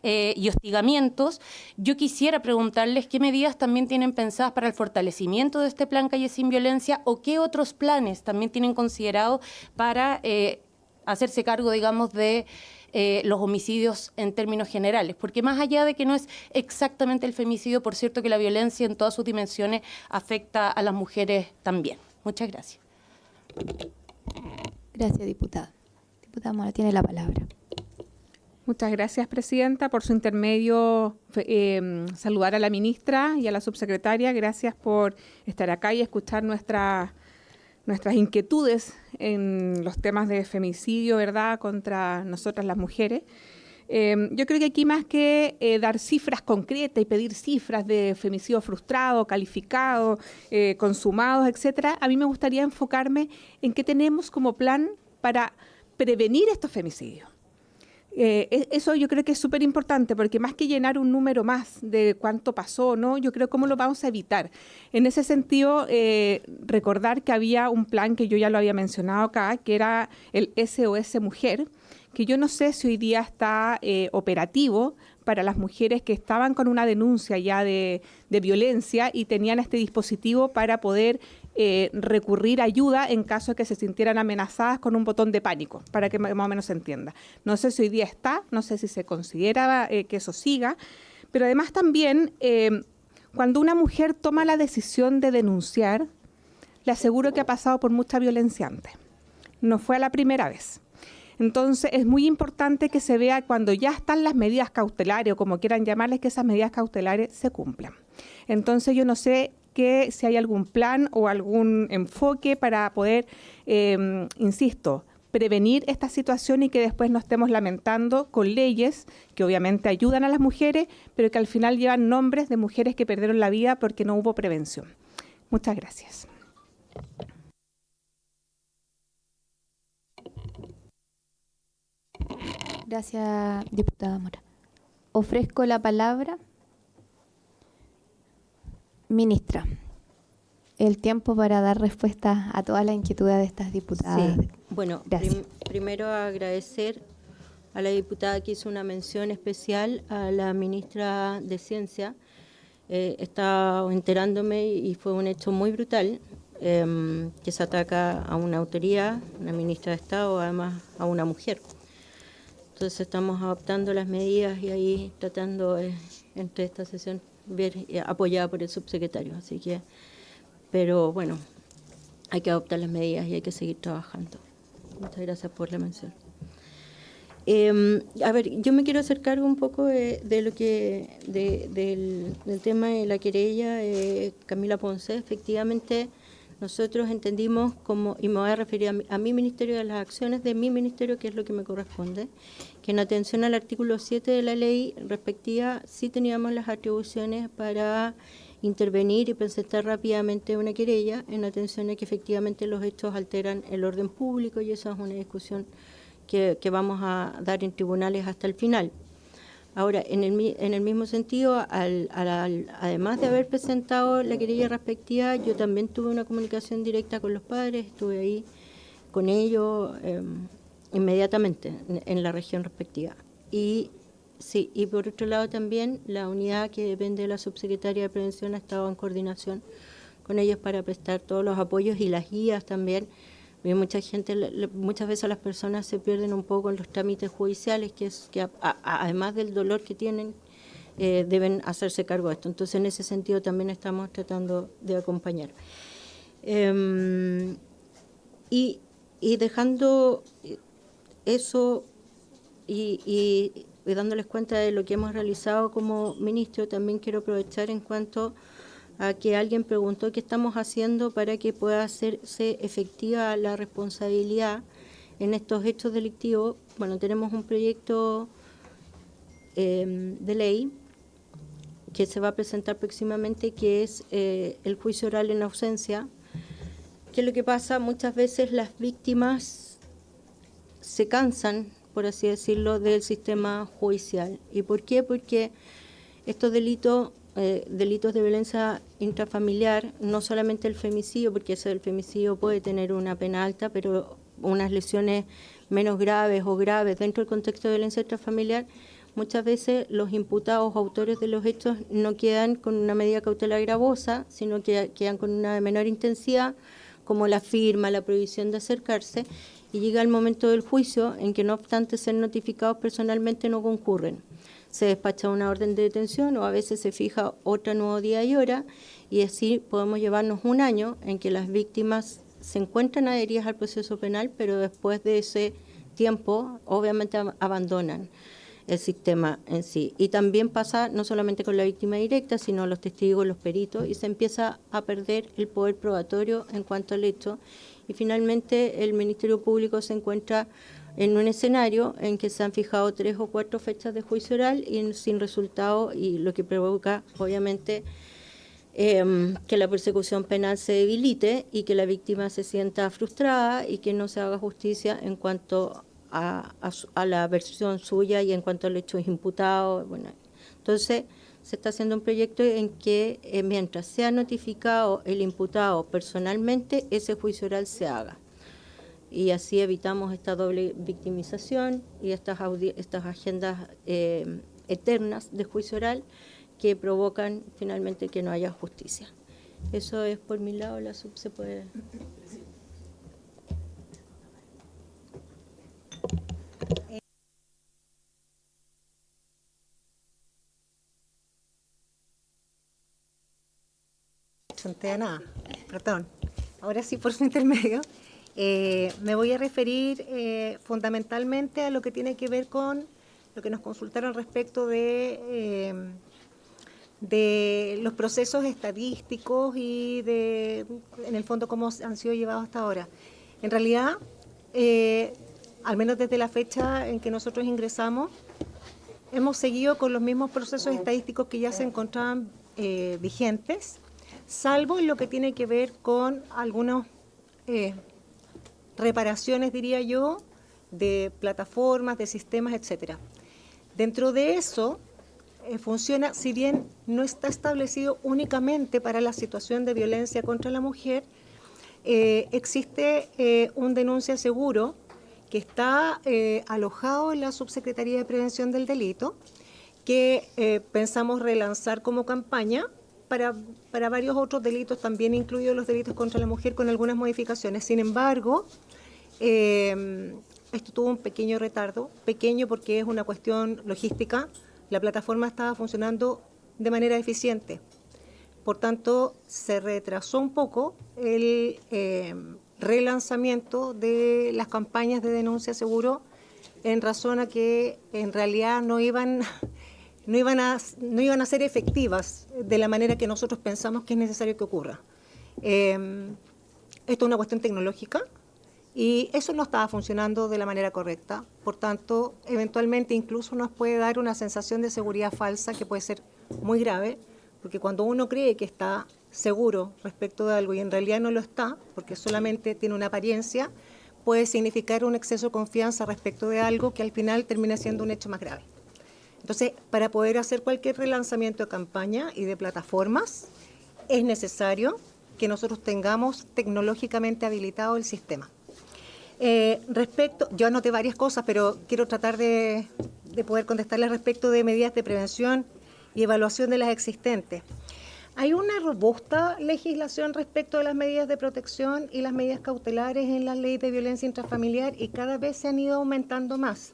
y hostigamientos, yo quisiera preguntarles qué medidas también tienen pensadas para el fortalecimiento de este plan Calles sin Violencia, o qué otros planes también tienen considerado para hacerse cargo, digamos, de los homicidios en términos generales, porque más allá de que no es exactamente el femicidio, por cierto que la violencia en todas sus dimensiones afecta a las mujeres también. Muchas gracias. Gracias, diputada. Diputada Mora, tiene la palabra. Muchas gracias, presidenta. Por su intermedio, saludar a la ministra y a la subsecretaria. Gracias por estar acá y escuchar nuestras inquietudes en los temas de femicidio, ¿verdad?, contra nosotras las mujeres. Yo creo que aquí más que dar cifras concretas y pedir cifras de femicidio frustrado, calificado, consumados, etcétera, a mí me gustaría enfocarme en qué tenemos como plan para prevenir estos femicidios. Eso yo creo que es súper importante, porque más que llenar un número más de cuánto pasó, ¿no?, yo creo cómo lo vamos a evitar. En ese sentido, recordar que había un plan que yo ya lo había mencionado acá, que era el SOS Mujer, que yo no sé si hoy día está operativo para las mujeres que estaban con una denuncia ya de violencia y tenían este dispositivo para poder recurrir a ayuda en caso de que se sintieran amenazadas con un botón de pánico, para que más o menos se entienda. No sé si hoy día está, no sé si se considera que eso siga, pero además también cuando una mujer toma la decisión de denunciar, le aseguro que ha pasado por mucha violencia antes. No fue a la primera vez. Entonces es muy importante que se vea cuando ya están las medidas cautelares, o como quieran llamarles, que esas medidas cautelares se cumplan. Entonces yo no sé si hay algún plan o algún enfoque para poder, insisto, prevenir esta situación y que después no estemos lamentando con leyes que obviamente ayudan a las mujeres, pero que al final llevan nombres de mujeres que perdieron la vida porque no hubo prevención. Muchas gracias. Gracias, diputada Mora. Ofrezco la palabra. Ministra, el tiempo para dar respuesta a todas las inquietudes de estas diputadas. Sí. Bueno, primero agradecer a la diputada que hizo una mención especial a la ministra de Ciencia. Estaba enterándome y fue un hecho muy brutal, que se ataca a una autoridad, una ministra de Estado, además a una mujer. Entonces estamos adoptando las medidas y ahí tratando entre esta sesión ver apoyada por el subsecretario. Así que, pero bueno, hay que adoptar las medidas y hay que seguir trabajando. Muchas gracias por la mención. A ver, yo me quiero hacer cargo un poco de lo que del tema de la querella Camila Ponce. Efectivamente, nosotros entendimos como, y me voy a referir a mi ministerio, de las acciones de mi ministerio, que es lo que me corresponde, que en atención al artículo 7 de la ley respectiva sí teníamos las atribuciones para intervenir y presentar rápidamente una querella en atención a que efectivamente los hechos alteran el orden público, y esa es una discusión que vamos a dar en tribunales hasta el final. Ahora, en el mismo sentido, además de haber presentado la querella respectiva, yo también tuve una comunicación directa con los padres, estuve ahí con ellos inmediatamente en la región respectiva. Y sí, y por otro lado también la unidad que depende de la subsecretaria de Prevención ha estado en coordinación con ellos para prestar todos los apoyos y las guías también. Muchas veces las personas se pierden un poco en los trámites judiciales, que además del dolor que tienen, deben hacerse cargo de esto. Entonces, en ese sentido también estamos tratando de acompañar. Y dejando eso y dándoles cuenta de lo que hemos realizado como ministro, también quiero aprovechar en cuanto a que alguien preguntó qué estamos haciendo para que pueda hacerse efectiva la responsabilidad en estos hechos delictivos. Bueno, tenemos un proyecto de ley que se va a presentar próximamente, que es el juicio oral en ausencia. ¿Qué es lo que pasa? Muchas veces las víctimas se cansan, por así decirlo, del sistema judicial. ¿Y por qué? Porque estos delitos de violencia intrafamiliar, no solamente el femicidio, porque el femicidio puede tener una pena alta, pero unas lesiones menos graves o graves dentro del contexto de violencia intrafamiliar, muchas veces los imputados o autores de los hechos no quedan con una medida cautelar gravosa, sino que quedan con una de menor intensidad, como la firma, la prohibición de acercarse, y llega el momento del juicio en que, no obstante ser notificados personalmente, no concurren. Se despacha una orden de detención o a veces se fija otro nuevo día y hora, y así podemos llevarnos un año en que las víctimas se encuentran adheridas al proceso penal, pero después de ese tiempo obviamente abandonan el sistema en sí. Y también pasa no solamente con la víctima directa, sino los testigos, los peritos, y se empieza a perder el poder probatorio en cuanto al hecho. Y finalmente el Ministerio Público se encuentra en un escenario en que se han fijado 3 o 4 fechas de juicio oral y sin resultado, y lo que provoca obviamente que la persecución penal se debilite y que la víctima se sienta frustrada y que no se haga justicia en cuanto a la versión suya y en cuanto al hecho imputado. Bueno, entonces se está haciendo un proyecto en que mientras sea notificado el imputado personalmente, ese juicio oral se haga. Y así evitamos esta doble victimización y estas agendas eternas de juicio oral que provocan finalmente que no haya justicia. Eso es por mi lado. La sub se puede... Nada, perdón. Ahora sí, por su intermedio, me voy a referir fundamentalmente a lo que tiene que ver con lo que nos consultaron respecto de los procesos estadísticos y en el fondo, cómo han sido llevados hasta ahora. En realidad, al menos desde la fecha en que nosotros ingresamos, hemos seguido con los mismos procesos estadísticos que ya se encontraban vigentes, salvo en lo que tiene que ver con algunas reparaciones, diría yo, de plataformas, de sistemas, etcétera. Dentro de eso funciona, si bien no está establecido únicamente para la situación de violencia contra la mujer, existe un denuncia seguro que está alojado en la Subsecretaría de Prevención del Delito, que pensamos relanzar como campaña para varios otros delitos, también incluidos los delitos contra la mujer, con algunas modificaciones. Sin embargo, esto tuvo un pequeño retardo, pequeño porque es una cuestión logística. La plataforma estaba funcionando de manera eficiente. Por tanto, se retrasó un poco el relanzamiento de las campañas de denuncia seguro en razón a que en realidad no iban a ser efectivas de la manera que nosotros pensamos que es necesario que ocurra. Esto es una cuestión tecnológica y eso no estaba funcionando de la manera correcta. Por tanto, eventualmente incluso nos puede dar una sensación de seguridad falsa que puede ser muy grave, porque cuando uno cree que está seguro respecto de algo y en realidad no lo está, porque solamente tiene una apariencia, puede significar un exceso de confianza respecto de algo que al final termina siendo un hecho más grave. Entonces, para poder hacer cualquier relanzamiento de campaña y de plataformas, es necesario que nosotros tengamos tecnológicamente habilitado el sistema. Yo anoté varias cosas, pero quiero tratar de poder contestarles respecto de medidas de prevención y evaluación de las existentes. Hay una robusta legislación respecto de las medidas de protección y las medidas cautelares en la ley de violencia intrafamiliar y cada vez se han ido aumentando más.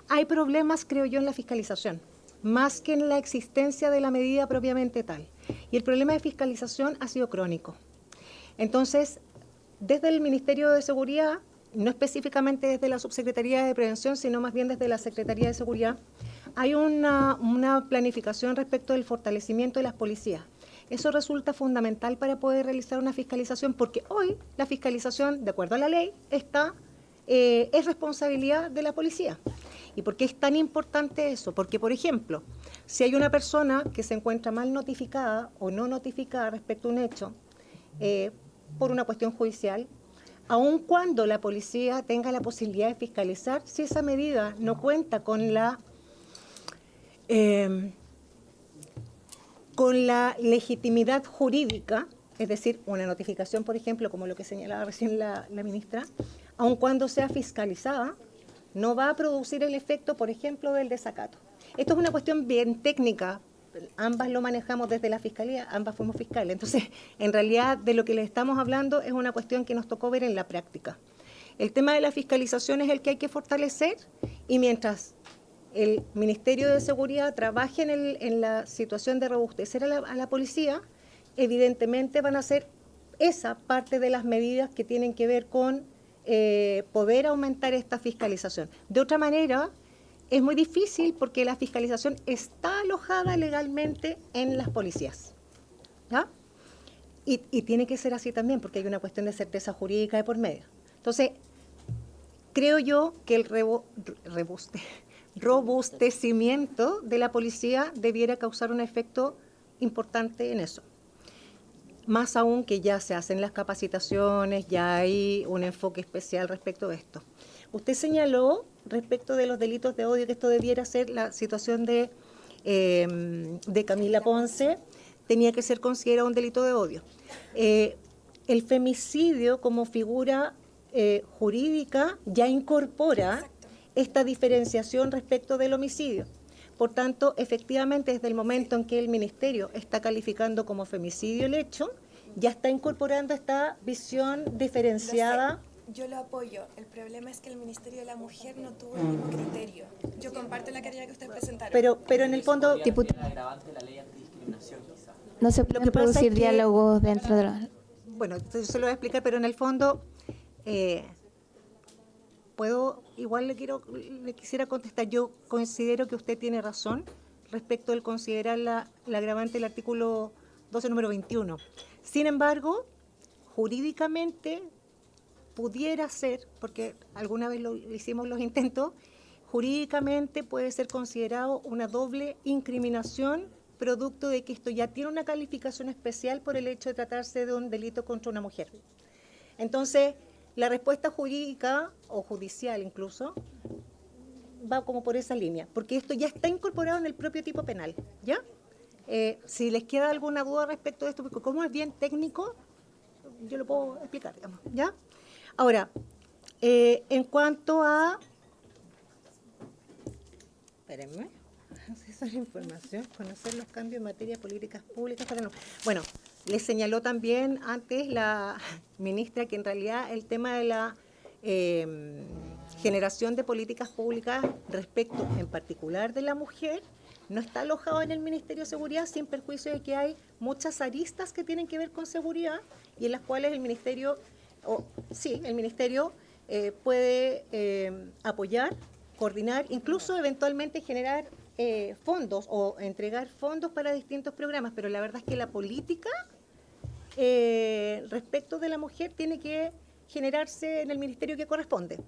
Hay problemas, creo yo, en la fiscalización, más que en la existencia de la medida propiamente tal. Y el problema de fiscalización ha sido crónico. Entonces, desde el Ministerio de Seguridad, no específicamente desde la Subsecretaría de Prevención, sino más bien desde la Secretaría de Seguridad, hay una planificación respecto del fortalecimiento de las policías. Eso resulta fundamental para poder realizar una fiscalización, porque hoy la fiscalización, de acuerdo a la ley, es responsabilidad de la policía. ¿Y por qué es tan importante eso? Porque, por ejemplo, si hay una persona que se encuentra mal notificada o no notificada respecto a un hecho por una cuestión judicial, aun cuando la policía tenga la posibilidad de fiscalizar, si esa medida no cuenta con la legitimidad jurídica, es decir, una notificación, por ejemplo, como lo que señalaba recién la ministra, aun cuando sea fiscalizada, no va a producir el efecto, por ejemplo, del desacato. Esto es una cuestión bien técnica, ambas lo manejamos desde la Fiscalía, ambas fuimos fiscales. Entonces, en realidad, de lo que les estamos hablando es una cuestión que nos tocó ver en la práctica. El tema de la fiscalización es el que hay que fortalecer, y mientras el Ministerio de Seguridad trabaje en la situación de robustecer a la policía, evidentemente van a ser esa parte de las medidas que tienen que ver con poder aumentar esta fiscalización. De otra manera, es muy difícil porque la fiscalización está alojada legalmente en las policías, ¿ya? Y tiene que ser así también porque hay una cuestión de certeza jurídica de por medio. Entonces, creo yo que el robustecimiento de la policía debiera causar un efecto importante en eso. Más aún que ya se hacen las capacitaciones, ya hay un enfoque especial respecto de esto. Usted señaló respecto de los delitos de odio que esto debiera ser la situación de Camila Ponce, tenía que ser considerado un delito de odio. El femicidio como figura jurídica ya incorpora esta diferenciación respecto del homicidio. Por tanto, efectivamente, desde el momento en que el Ministerio está calificando como femicidio el hecho, ya está incorporando esta visión diferenciada. Yo lo apoyo. El problema es que el Ministerio de la Mujer no tuvo el mismo criterio. Yo comparto la querella que ustedes presentaron. Pero en el fondo... No se puede producir diálogos dentro de los... Bueno, entonces se lo voy a explicar, pero en el fondo... igual le quisiera contestar, yo considero que usted tiene razón respecto del considerar la agravante del artículo 12, número 21. Sin embargo, jurídicamente pudiera ser, porque alguna vez hicimos los intentos, jurídicamente puede ser considerado una doble incriminación producto de que esto ya tiene una calificación especial por el hecho de tratarse de un delito contra una mujer. Entonces, la respuesta jurídica, o judicial incluso, va como por esa línea, porque esto ya está incorporado en el propio tipo penal, ¿ya? Si les queda alguna duda respecto de esto, porque como es bien técnico, yo lo puedo explicar, digamos, ¿ya? Ahora, en cuanto a... Espérenme. Acceso a la información, conocer los cambios en materia de políticas públicas. Bueno, les señaló también antes la ministra que en realidad el tema de la generación de políticas públicas respecto en particular de la mujer no está alojado en el Ministerio de Seguridad, sin perjuicio de que hay muchas aristas que tienen que ver con seguridad y en las cuales el Ministerio, puede apoyar, coordinar, incluso eventualmente generar fondos o entregar fondos para distintos programas, pero la verdad es que la política respecto de la mujer tiene que generarse en el ministerio que corresponde,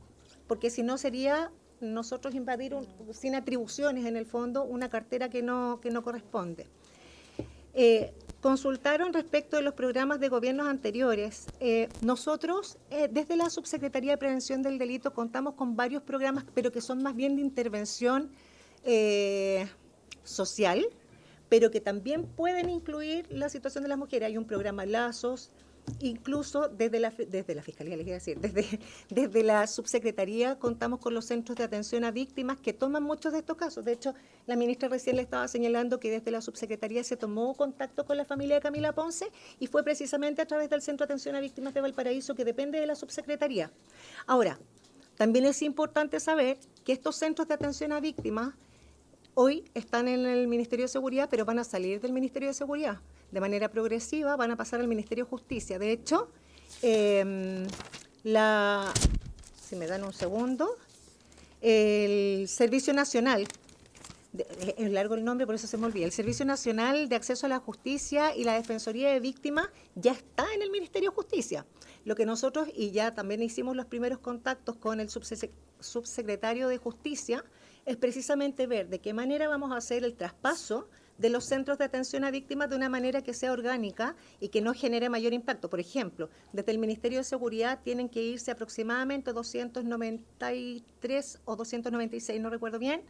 porque si no sería nosotros invadir sin atribuciones en el fondo una cartera que no corresponde. Consultaron respecto de los programas de gobiernos anteriores. Nosotros, desde la Subsecretaría de Prevención del Delito, contamos con varios programas, pero que son más bien de intervención social, pero que también pueden incluir la situación de las mujeres. Hay un programa Lazos, incluso desde la Fiscalía, les quiero decir, desde la Subsecretaría contamos con los centros de atención a víctimas que toman muchos de estos casos. De hecho, la ministra recién le estaba señalando que desde la Subsecretaría se tomó contacto con la familia de Camila Ponce y fue precisamente a través del Centro de Atención a Víctimas de Valparaíso, que depende de la Subsecretaría. Ahora, también es importante saber que estos centros de atención a víctimas hoy están en el Ministerio de Seguridad, pero van a salir del Ministerio de Seguridad. De manera progresiva van a pasar al Ministerio de Justicia. De hecho, si me dan un segundo, el Servicio Nacional, es largo el nombre, por eso se me olvida, el Servicio Nacional de Acceso a la Justicia y la Defensoría de Víctimas ya está en el Ministerio de Justicia. Lo que nosotros, y ya también hicimos los primeros contactos con el subsecretario de Justicia, es precisamente ver de qué manera vamos a hacer el traspaso de los centros de atención a víctimas de una manera que sea orgánica y que no genere mayor impacto. Por ejemplo, desde el Ministerio de Seguridad tienen que irse aproximadamente 293 o 296, no recuerdo bien,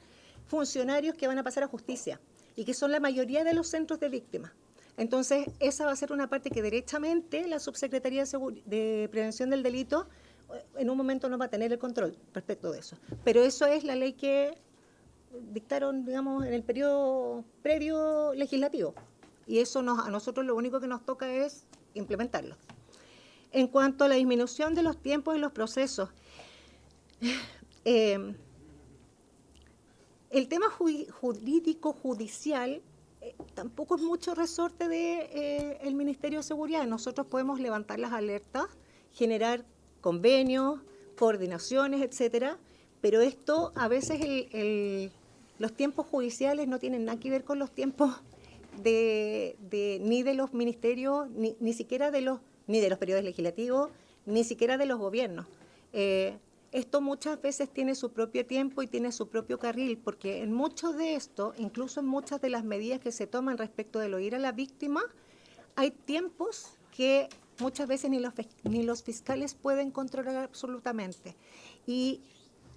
funcionarios que van a pasar a justicia y que son la mayoría de los centros de víctimas. Entonces, esa va a ser una parte que derechamente la Subsecretaría de Prevención del Delito en un momento no va a tener el control respecto de eso. Pero eso es la ley que dictaron, digamos, en el periodo previo legislativo. Y eso a nosotros lo único que nos toca es implementarlo. En cuanto a la disminución de los tiempos y los procesos, El tema jurídico, judicial, tampoco es mucho resorte del Ministerio de Seguridad. Nosotros podemos levantar las alertas, generar convenios, coordinaciones, etcétera, pero esto a veces los tiempos judiciales no tienen nada que ver con los tiempos ni de los ministerios, ni siquiera ni de los periodos legislativos, ni siquiera de los gobiernos. Esto muchas veces tiene su propio tiempo y tiene su propio carril, porque en mucho de esto, incluso en muchas de las medidas que se toman respecto del oír a la víctima, hay tiempos que muchas veces ni los fiscales pueden controlar absolutamente. Y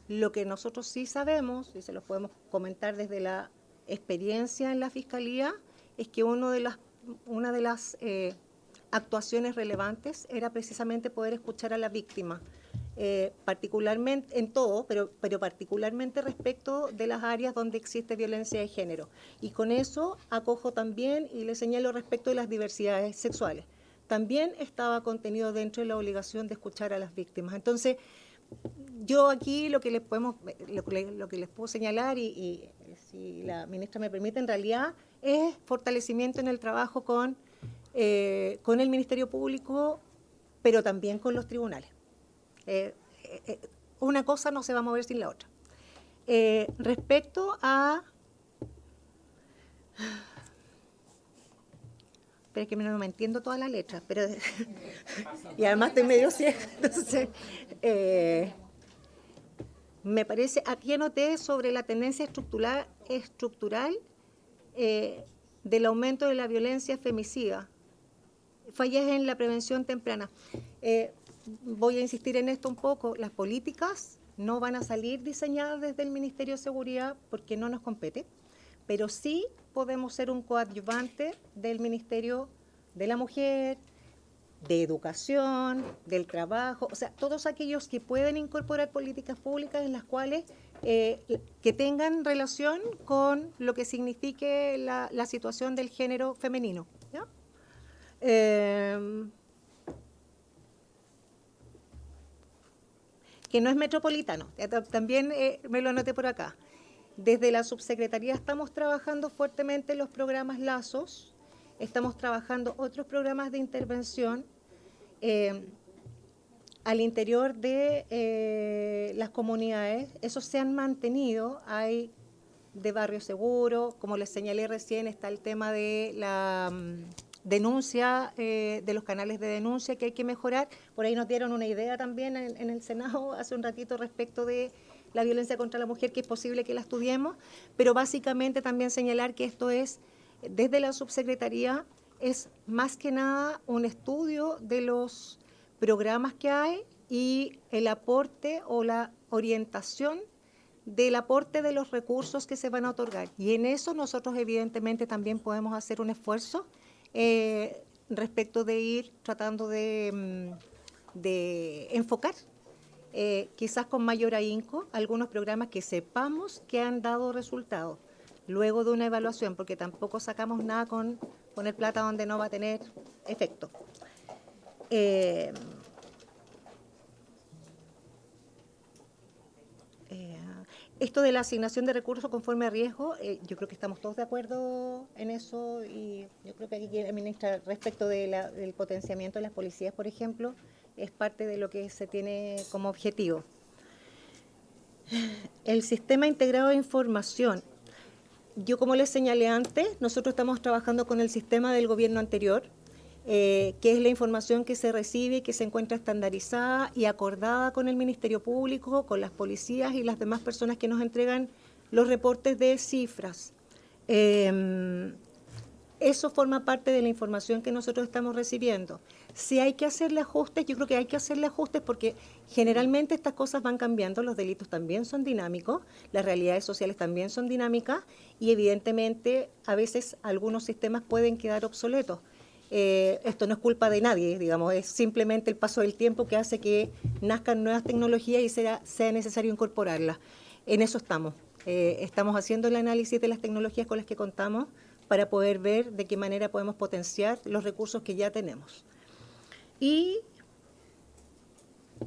lo que nosotros sí sabemos, y se los podemos comentar desde la experiencia en la Fiscalía, es que una de las actuaciones relevantes era precisamente poder escuchar a la víctima, particularmente en todo, pero particularmente respecto de las áreas donde existe violencia de género. Y con eso acojo también y le señalo respecto de las diversidades sexuales. También estaba contenido dentro de la obligación de escuchar a las víctimas. Entonces, yo aquí lo que les puedo señalar, y si la ministra me permite, en realidad es fortalecimiento en el trabajo con el Ministerio Público, pero también con los tribunales. Una cosa no se va a mover sin la otra. Respecto a... Pero es que no me entiendo todas las letras, pero y además estoy medio ciega. Entonces, me parece, aquí anoté sobre la tendencia estructural del aumento de la violencia femicida, fallas en la prevención temprana. Voy a insistir en esto un poco, las políticas no van a salir diseñadas desde el Ministerio de Seguridad porque no nos compete, pero sí podemos ser un coadyuvante del Ministerio de la Mujer, de Educación, del Trabajo, o sea, todos aquellos que pueden incorporar políticas públicas en las cuales que tengan relación con lo que signifique la situación del género femenino, ¿ya? Que no es metropolitano, también me lo anoté por acá. Desde la subsecretaría estamos trabajando fuertemente en los programas Lazos, estamos trabajando otros programas de intervención al interior de las comunidades. Esos se han mantenido, hay de barrio seguro, como les señalé recién, está el tema de la denuncia, de los canales de denuncia que hay que mejorar. Por ahí nos dieron una idea también en el Senado hace un ratito respecto de la violencia contra la mujer, que es posible que la estudiemos, pero básicamente también señalar que esto es, desde la subsecretaría, es más que nada un estudio de los programas que hay y el aporte o la orientación del aporte de los recursos que se van a otorgar. Y en eso nosotros evidentemente también podemos hacer un esfuerzo respecto de ir tratando de enfocar quizás con mayor ahínco algunos programas que sepamos que han dado resultados luego de una evaluación, porque tampoco sacamos nada con poner plata donde no va a tener efecto. Esto de la asignación de recursos conforme a riesgo, yo creo que estamos todos de acuerdo en eso, y yo creo que aquí la ministra, respecto del potenciamiento de las policías, por ejemplo, es parte de lo que se tiene como objetivo. El sistema integrado de información. Yo, como les señalé antes, nosotros estamos trabajando con el sistema del gobierno anterior, que es la información que se recibe y que se encuentra estandarizada y acordada con el Ministerio Público, con las policías y las demás personas que nos entregan los reportes de cifras. Eso forma parte de la información que nosotros estamos recibiendo. Si hay que hacerle ajustes, yo creo que hay que hacerle ajustes porque generalmente estas cosas van cambiando, los delitos también son dinámicos, las realidades sociales también son dinámicas y evidentemente a veces algunos sistemas pueden quedar obsoletos. Esto no es culpa de nadie, digamos, es simplemente el paso del tiempo que hace que nazcan nuevas tecnologías y sea necesario incorporarlas. En eso estamos. Estamos haciendo el análisis de las tecnologías con las que contamos para poder ver de qué manera podemos potenciar los recursos que ya tenemos. Y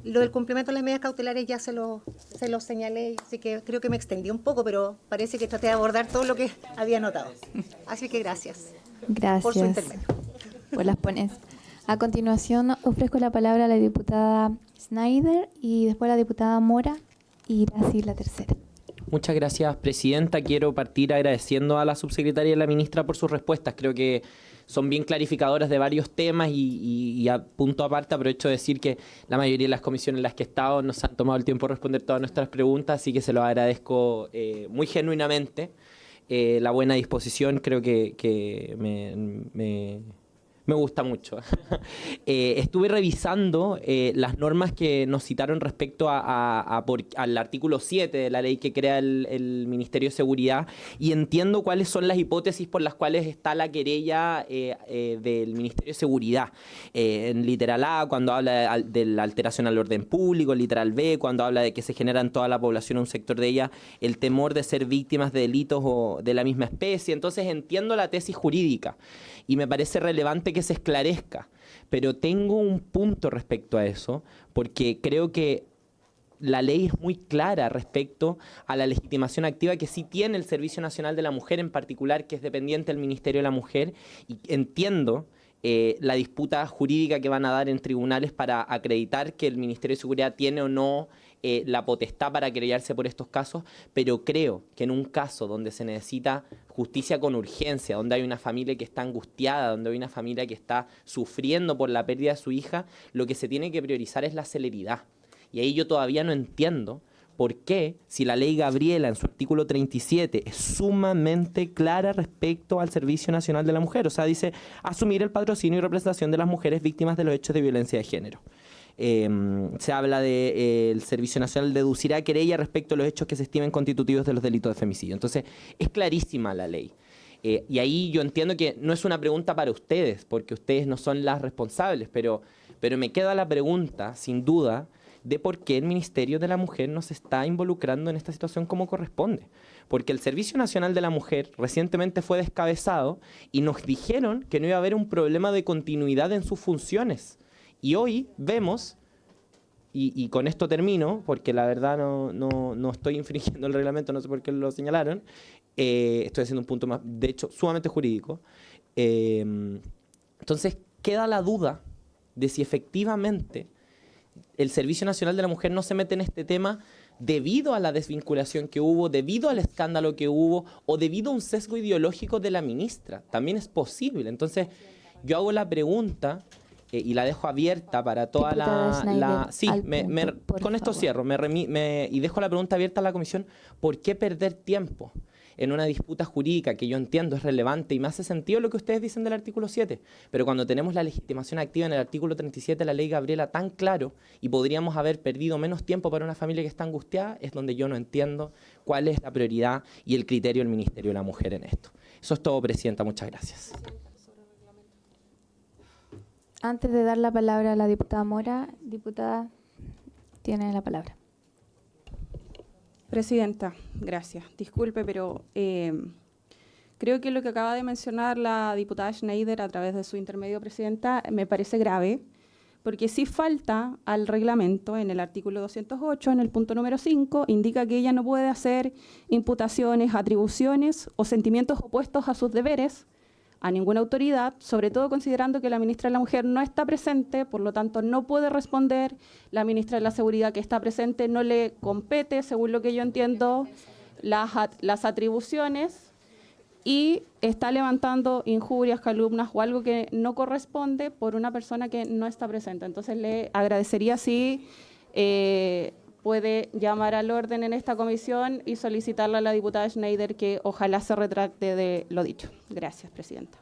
Lo del cumplimiento de las medidas cautelares ya se lo señalé, así que creo que me extendí un poco, pero parece que traté de abordar todo lo que había notado. Así que gracias. Gracias por su intervención. por las ponencias. A continuación ofrezco la palabra a la diputada Schneider y después a la diputada Mora y así la tercera. Muchas gracias, presidenta. Quiero partir agradeciendo a la subsecretaria y a la ministra por sus respuestas. Creo que son bien clarificadoras de varios temas y a punto aparte aprovecho de decir que la mayoría de las comisiones en las que he estado nos han tomado el tiempo de responder todas nuestras preguntas, así que se lo agradezco muy genuinamente. La buena disposición creo que me gusta mucho. Estuve revisando las normas que nos citaron respecto al artículo 7 de la ley que crea el Ministerio de Seguridad y entiendo cuáles son las hipótesis por las cuales está la querella del Ministerio de Seguridad. En literal A, cuando habla de la alteración al orden público, en literal B, cuando habla de que se genera en toda la población, un sector de ella, el temor de ser víctimas de delitos o de la misma especie. Entonces entiendo la tesis jurídica y me parece relevante que se esclarezca, pero tengo un punto respecto a eso, porque creo que la ley es muy clara respecto a la legitimación activa que sí tiene el Servicio Nacional de la Mujer en particular, que es dependiente del Ministerio de la Mujer, y entiendo la disputa jurídica que van a dar en tribunales para acreditar que el Ministerio de Seguridad tiene o no la potestad para querellarse por estos casos, pero creo que en un caso donde se necesita justicia con urgencia, donde hay una familia que está angustiada, donde hay una familia que está sufriendo por la pérdida de su hija, lo que se tiene que priorizar es la celeridad. Y ahí yo todavía no entiendo por qué, si la ley Gabriela en su artículo 37 es sumamente clara respecto al Servicio Nacional de la Mujer, o sea, dice asumir el patrocinio y representación de las mujeres víctimas de los hechos de violencia de género. Se habla de el Servicio Nacional deducirá querella respecto a los hechos que se estimen constitutivos de los delitos de femicidio. Entonces, es clarísima la ley. Y ahí yo entiendo que no es una pregunta para ustedes, porque ustedes no son las responsables, pero me queda la pregunta, sin duda, de por qué el Ministerio de la Mujer no se está involucrando en esta situación como corresponde. Porque el Servicio Nacional de la Mujer recientemente fue descabezado y nos dijeron que no iba a haber un problema de continuidad en sus funciones. Y hoy vemos, y con esto termino, porque la verdad no estoy infringiendo el reglamento, no sé por qué lo señalaron, estoy haciendo un punto más, de hecho, sumamente jurídico. Entonces, queda la duda de si efectivamente el Servicio Nacional de la Mujer no se mete en este tema debido a la desvinculación que hubo, debido al escándalo que hubo, o debido a un sesgo ideológico de la ministra. También es posible. Entonces, yo hago la pregunta y la dejo abierta para toda sí, con esto cierro. Y dejo la pregunta abierta a la comisión. ¿Por qué perder tiempo en una disputa jurídica que yo entiendo es relevante y me hace sentido lo que ustedes dicen del artículo 7? Pero cuando tenemos la legitimación activa en el artículo 37 de la ley Gabriela tan claro y podríamos haber perdido menos tiempo para una familia que está angustiada, es donde yo no entiendo cuál es la prioridad y el criterio del Ministerio de la Mujer en esto. Eso es todo, presidenta. Muchas gracias. Antes de dar la palabra a la diputada Mora, diputada, tiene la palabra. Presidenta, gracias. Disculpe, pero creo que lo que acaba de mencionar la diputada Schneider a través de su intermedio, presidenta, me parece grave, porque sí falta al reglamento en el artículo 208, en el punto número 5, indica que ella no puede hacer imputaciones, atribuciones o sentimientos opuestos a sus deberes a ninguna autoridad, sobre todo considerando que la ministra de la Mujer no está presente, por lo tanto no puede responder, la ministra de la Seguridad que está presente no le compete, según lo que yo entiendo, las atribuciones, y está levantando injurias, calumnias o algo que no corresponde por una persona que no está presente. Entonces le agradecería si puede llamar al orden en esta comisión y solicitarle a la diputada Schneider que ojalá se retracte de lo dicho. Gracias, presidenta.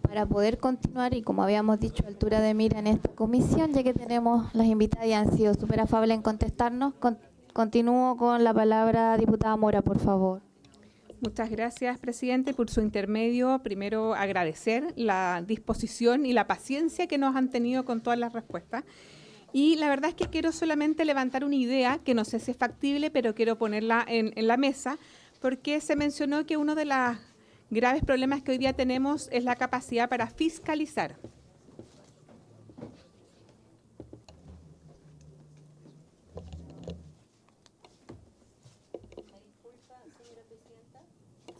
Para poder continuar, y como habíamos dicho, altura de mira en esta comisión, ya que tenemos las invitadas y han sido súper afables en contestarnos, continúo con la palabra diputada Mora, por favor. Muchas gracias, presidente. Por su intermedio, primero agradecer la disposición y la paciencia que nos han tenido con todas las respuestas. Y la verdad es que quiero solamente levantar una idea, que no sé si es factible, pero quiero ponerla en la mesa, porque se mencionó que uno de los graves problemas que hoy día tenemos es la capacidad para fiscalizar.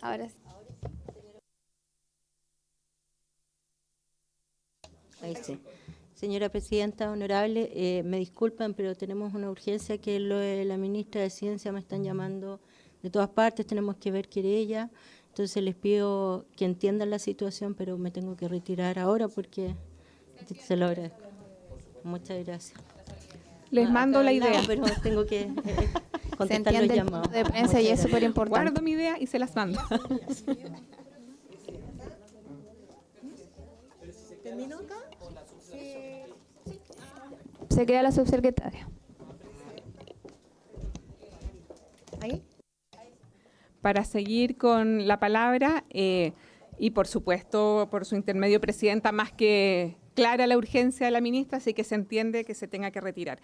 Ahora sí. Ahí sí. Señora Presidenta, honorable, me disculpan, pero tenemos una urgencia que lo de la ministra de Ciencia me están llamando de todas partes, tenemos que ver querella, entonces les pido que entiendan la situación, pero me tengo que retirar ahora porque se lo agradezco. Muchas gracias. Les mando acá la al lado, idea. pero tengo que Se contestar los entiende el llamados. punto de prensa y es súper importante. Guardo mi idea y se las mando. ¿Termino acá? Se queda la subsecretaria. ¿Ahí? Para seguir con la palabra y, por supuesto, por su intermedio, Presidenta, más que clara la urgencia de la ministra, así que se entiende que se tenga que retirar.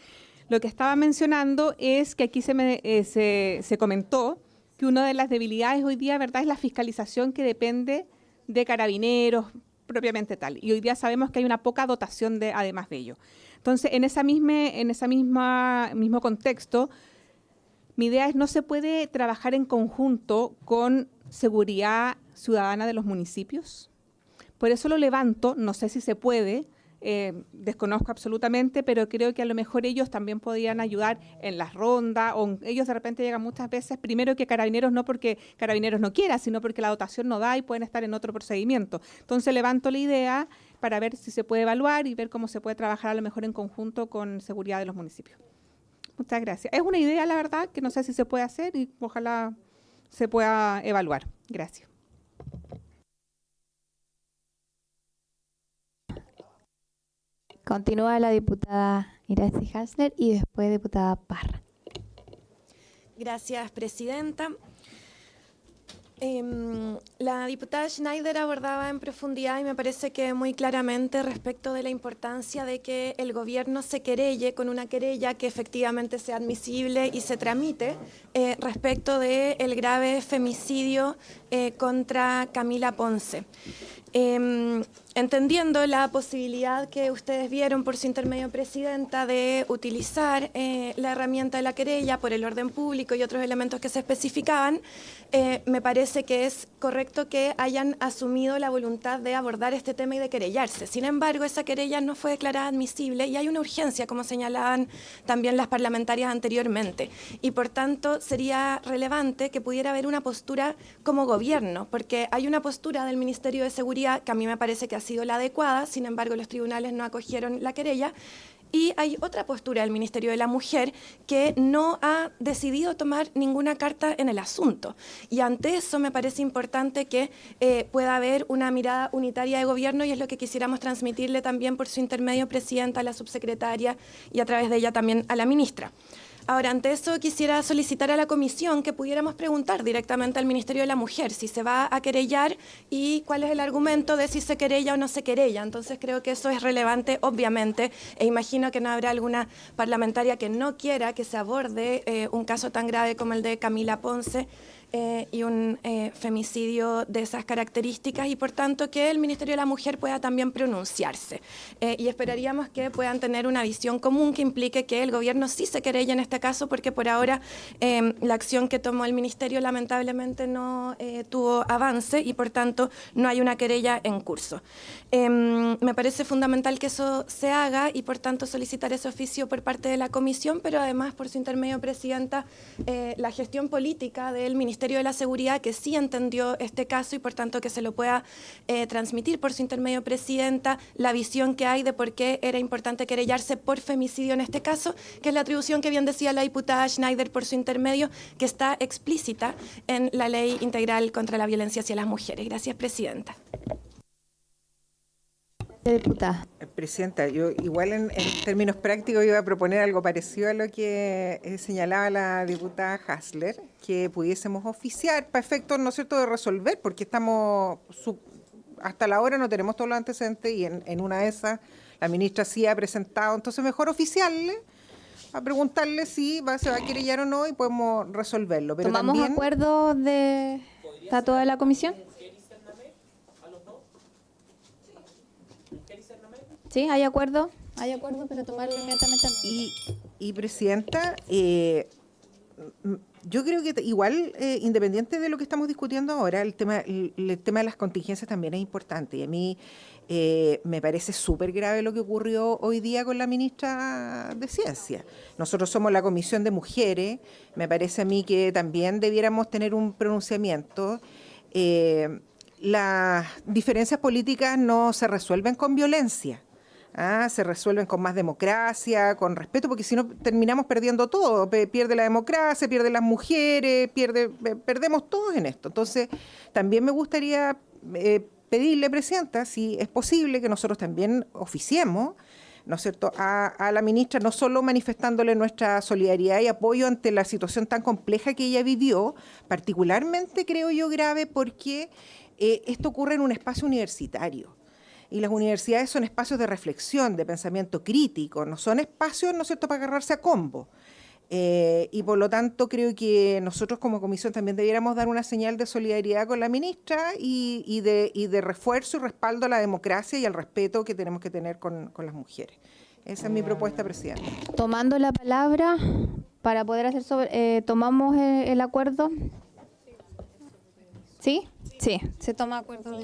Lo que estaba mencionando es que aquí se comentó que una de las debilidades hoy día, ¿verdad?, es la fiscalización que depende de Carabineros, propiamente tal. Y hoy día sabemos que hay una poca dotación además de ello. Entonces, en ese mismo contexto, mi idea es no se puede trabajar en conjunto con seguridad ciudadana de los municipios. Por eso lo levanto, no sé si se puede, desconozco absolutamente, pero creo que a lo mejor ellos también podrían ayudar en las rondas, o ellos de repente llegan muchas veces, primero que Carabineros, no porque Carabineros no quiera, sino porque la dotación no da y pueden estar en otro procedimiento. Entonces levanto la idea para ver si se puede evaluar y ver cómo se puede trabajar a lo mejor en conjunto con seguridad de los municipios. Muchas gracias. Es una idea, la verdad, que no sé si se puede hacer y ojalá se pueda evaluar. Gracias. Continúa la diputada Iracy Hasler y después diputada Parra. Gracias, Presidenta. La diputada Schneider abordaba en profundidad y me parece que muy claramente respecto de la importancia de que el gobierno se querelle con una querella que efectivamente sea admisible y se tramite respecto del grave femicidio contra Camila Ponce. Entendiendo la posibilidad que ustedes vieron por su intermedio, Presidenta, de utilizar la herramienta de la querella por el orden público y otros elementos que se especificaban, me parece que es correcto que hayan asumido la voluntad de abordar este tema y de querellarse. Sin embargo, esa querella no fue declarada admisible y hay una urgencia, como señalaban también las parlamentarias anteriormente. Y por tanto, sería relevante que pudiera haber una postura como gobierno, porque hay una postura del Ministerio de Seguridad que a mí me parece que ha sido la adecuada, sin embargo, los tribunales no acogieron la querella. Y hay otra postura del Ministerio de la Mujer que no ha decidido tomar ninguna carta en el asunto. Y ante eso me parece importante que pueda haber una mirada unitaria de gobierno y es lo que quisiéramos transmitirle también por su intermedio, Presidenta, a la subsecretaria y a través de ella también a la ministra. Ahora, ante eso quisiera solicitar a la comisión que pudiéramos preguntar directamente al Ministerio de la Mujer si se va a querellar y cuál es el argumento de si se querella o no se querella. Entonces creo que eso es relevante, obviamente, e imagino que no habrá alguna parlamentaria que no quiera que se aborde un caso tan grave como el de Camila Ponce y un femicidio de esas características y por tanto que el Ministerio de la Mujer pueda también pronunciarse y esperaríamos que puedan tener una visión común que implique que el gobierno sí se querella en este caso porque por ahora la acción que tomó el Ministerio lamentablemente no tuvo avance y por tanto no hay una querella en curso. Me parece fundamental que eso se haga y por tanto solicitar ese oficio por parte de la comisión, pero además por su intermedio, Presidenta, la gestión política del Ministerio de la Seguridad que sí entendió este caso y por tanto que se lo pueda transmitir por su intermedio, Presidenta, la visión que hay de por qué era importante querellarse por femicidio en este caso, que es la atribución que bien decía la diputada Schneider por su intermedio, que está explícita en la Ley Integral contra la Violencia hacia las Mujeres. Gracias, Presidenta. Diputada. Presidenta, yo igual en términos prácticos iba a proponer algo parecido a lo que señalaba la diputada Hasler, que pudiésemos oficiar para efectos, ¿no es cierto?, de resolver, porque estamos, hasta la hora no tenemos todos los antecedentes y en una de esas la ministra sí ha presentado, entonces mejor oficiarle, a preguntarle si se va a querellar o no y podemos resolverlo. Pero ¿tomamos también, acuerdo de toda la comisión? Sí, hay acuerdo, pero tomarlo inmediatamente. Y Presidenta, Yo creo que igual, independiente de lo que estamos discutiendo ahora, el tema de las contingencias también es importante. Y a mí me parece súper grave lo que ocurrió hoy día con la ministra de Ciencia. Nosotros somos la Comisión de Mujeres, me parece a mí que también debiéramos tener un pronunciamiento. Las diferencias políticas no se resuelven con violencia. Se resuelven con más democracia, con respeto, porque si no terminamos perdiendo todo. Pierde la democracia, pierden las mujeres, perdemos todos en esto. Entonces, también me gustaría pedirle, Presidenta, si es posible que nosotros también oficiemos, ¿no es cierto?, a la ministra, no solo manifestándole nuestra solidaridad y apoyo ante la situación tan compleja que ella vivió, particularmente creo yo grave porque esto ocurre en un espacio universitario. Y las universidades son espacios de reflexión, de pensamiento crítico, no son espacios, ¿no es cierto?, para agarrarse a combo. Y por lo tanto creo que nosotros como comisión también debiéramos dar una señal de solidaridad con la ministra y de refuerzo y respaldo a la democracia y al respeto que tenemos que tener con las mujeres. Esa es mi propuesta, Presidenta. Tomando la palabra para poder hacer tomamos el acuerdo. ¿Sí? Sí, se toma acuerdo.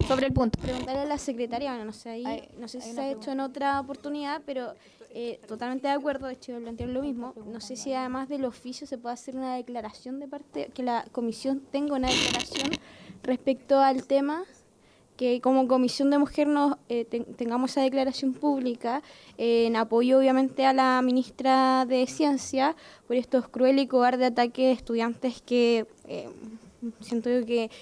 Sobre el punto. Preguntarle a la secretaria, bueno, no sé, no sé si se ha hecho en otra oportunidad, pero totalmente de acuerdo, de hecho yo plantear lo mismo. No sé si además del oficio se puede hacer una declaración de parte, que la comisión tenga una declaración respecto al tema, que como Comisión de Mujer tengamos esa declaración pública en apoyo obviamente a la ministra de Ciencia por estos crueles y cobardes ataques de estudiantes que siento yo que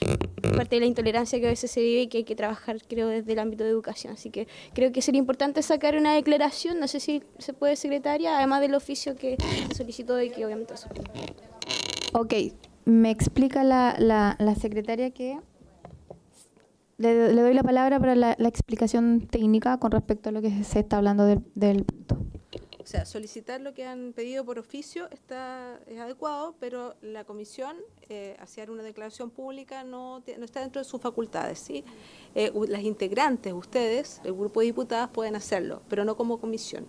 parte de la intolerancia que a veces se vive y que hay que trabajar, creo, desde el ámbito de educación. Así que creo que sería importante sacar una declaración, no sé si se puede, secretaria, además del oficio que se solicitó y que obviamente eso. Ok, me explica la secretaria que le doy la palabra para la explicación técnica con respecto a lo que se está hablando del punto. O sea, solicitar lo que han pedido por oficio es adecuado, pero la comisión, hacer una declaración pública no está dentro de sus facultades, ¿sí? Las integrantes, ustedes, el grupo de diputadas, pueden hacerlo, pero no como comisión.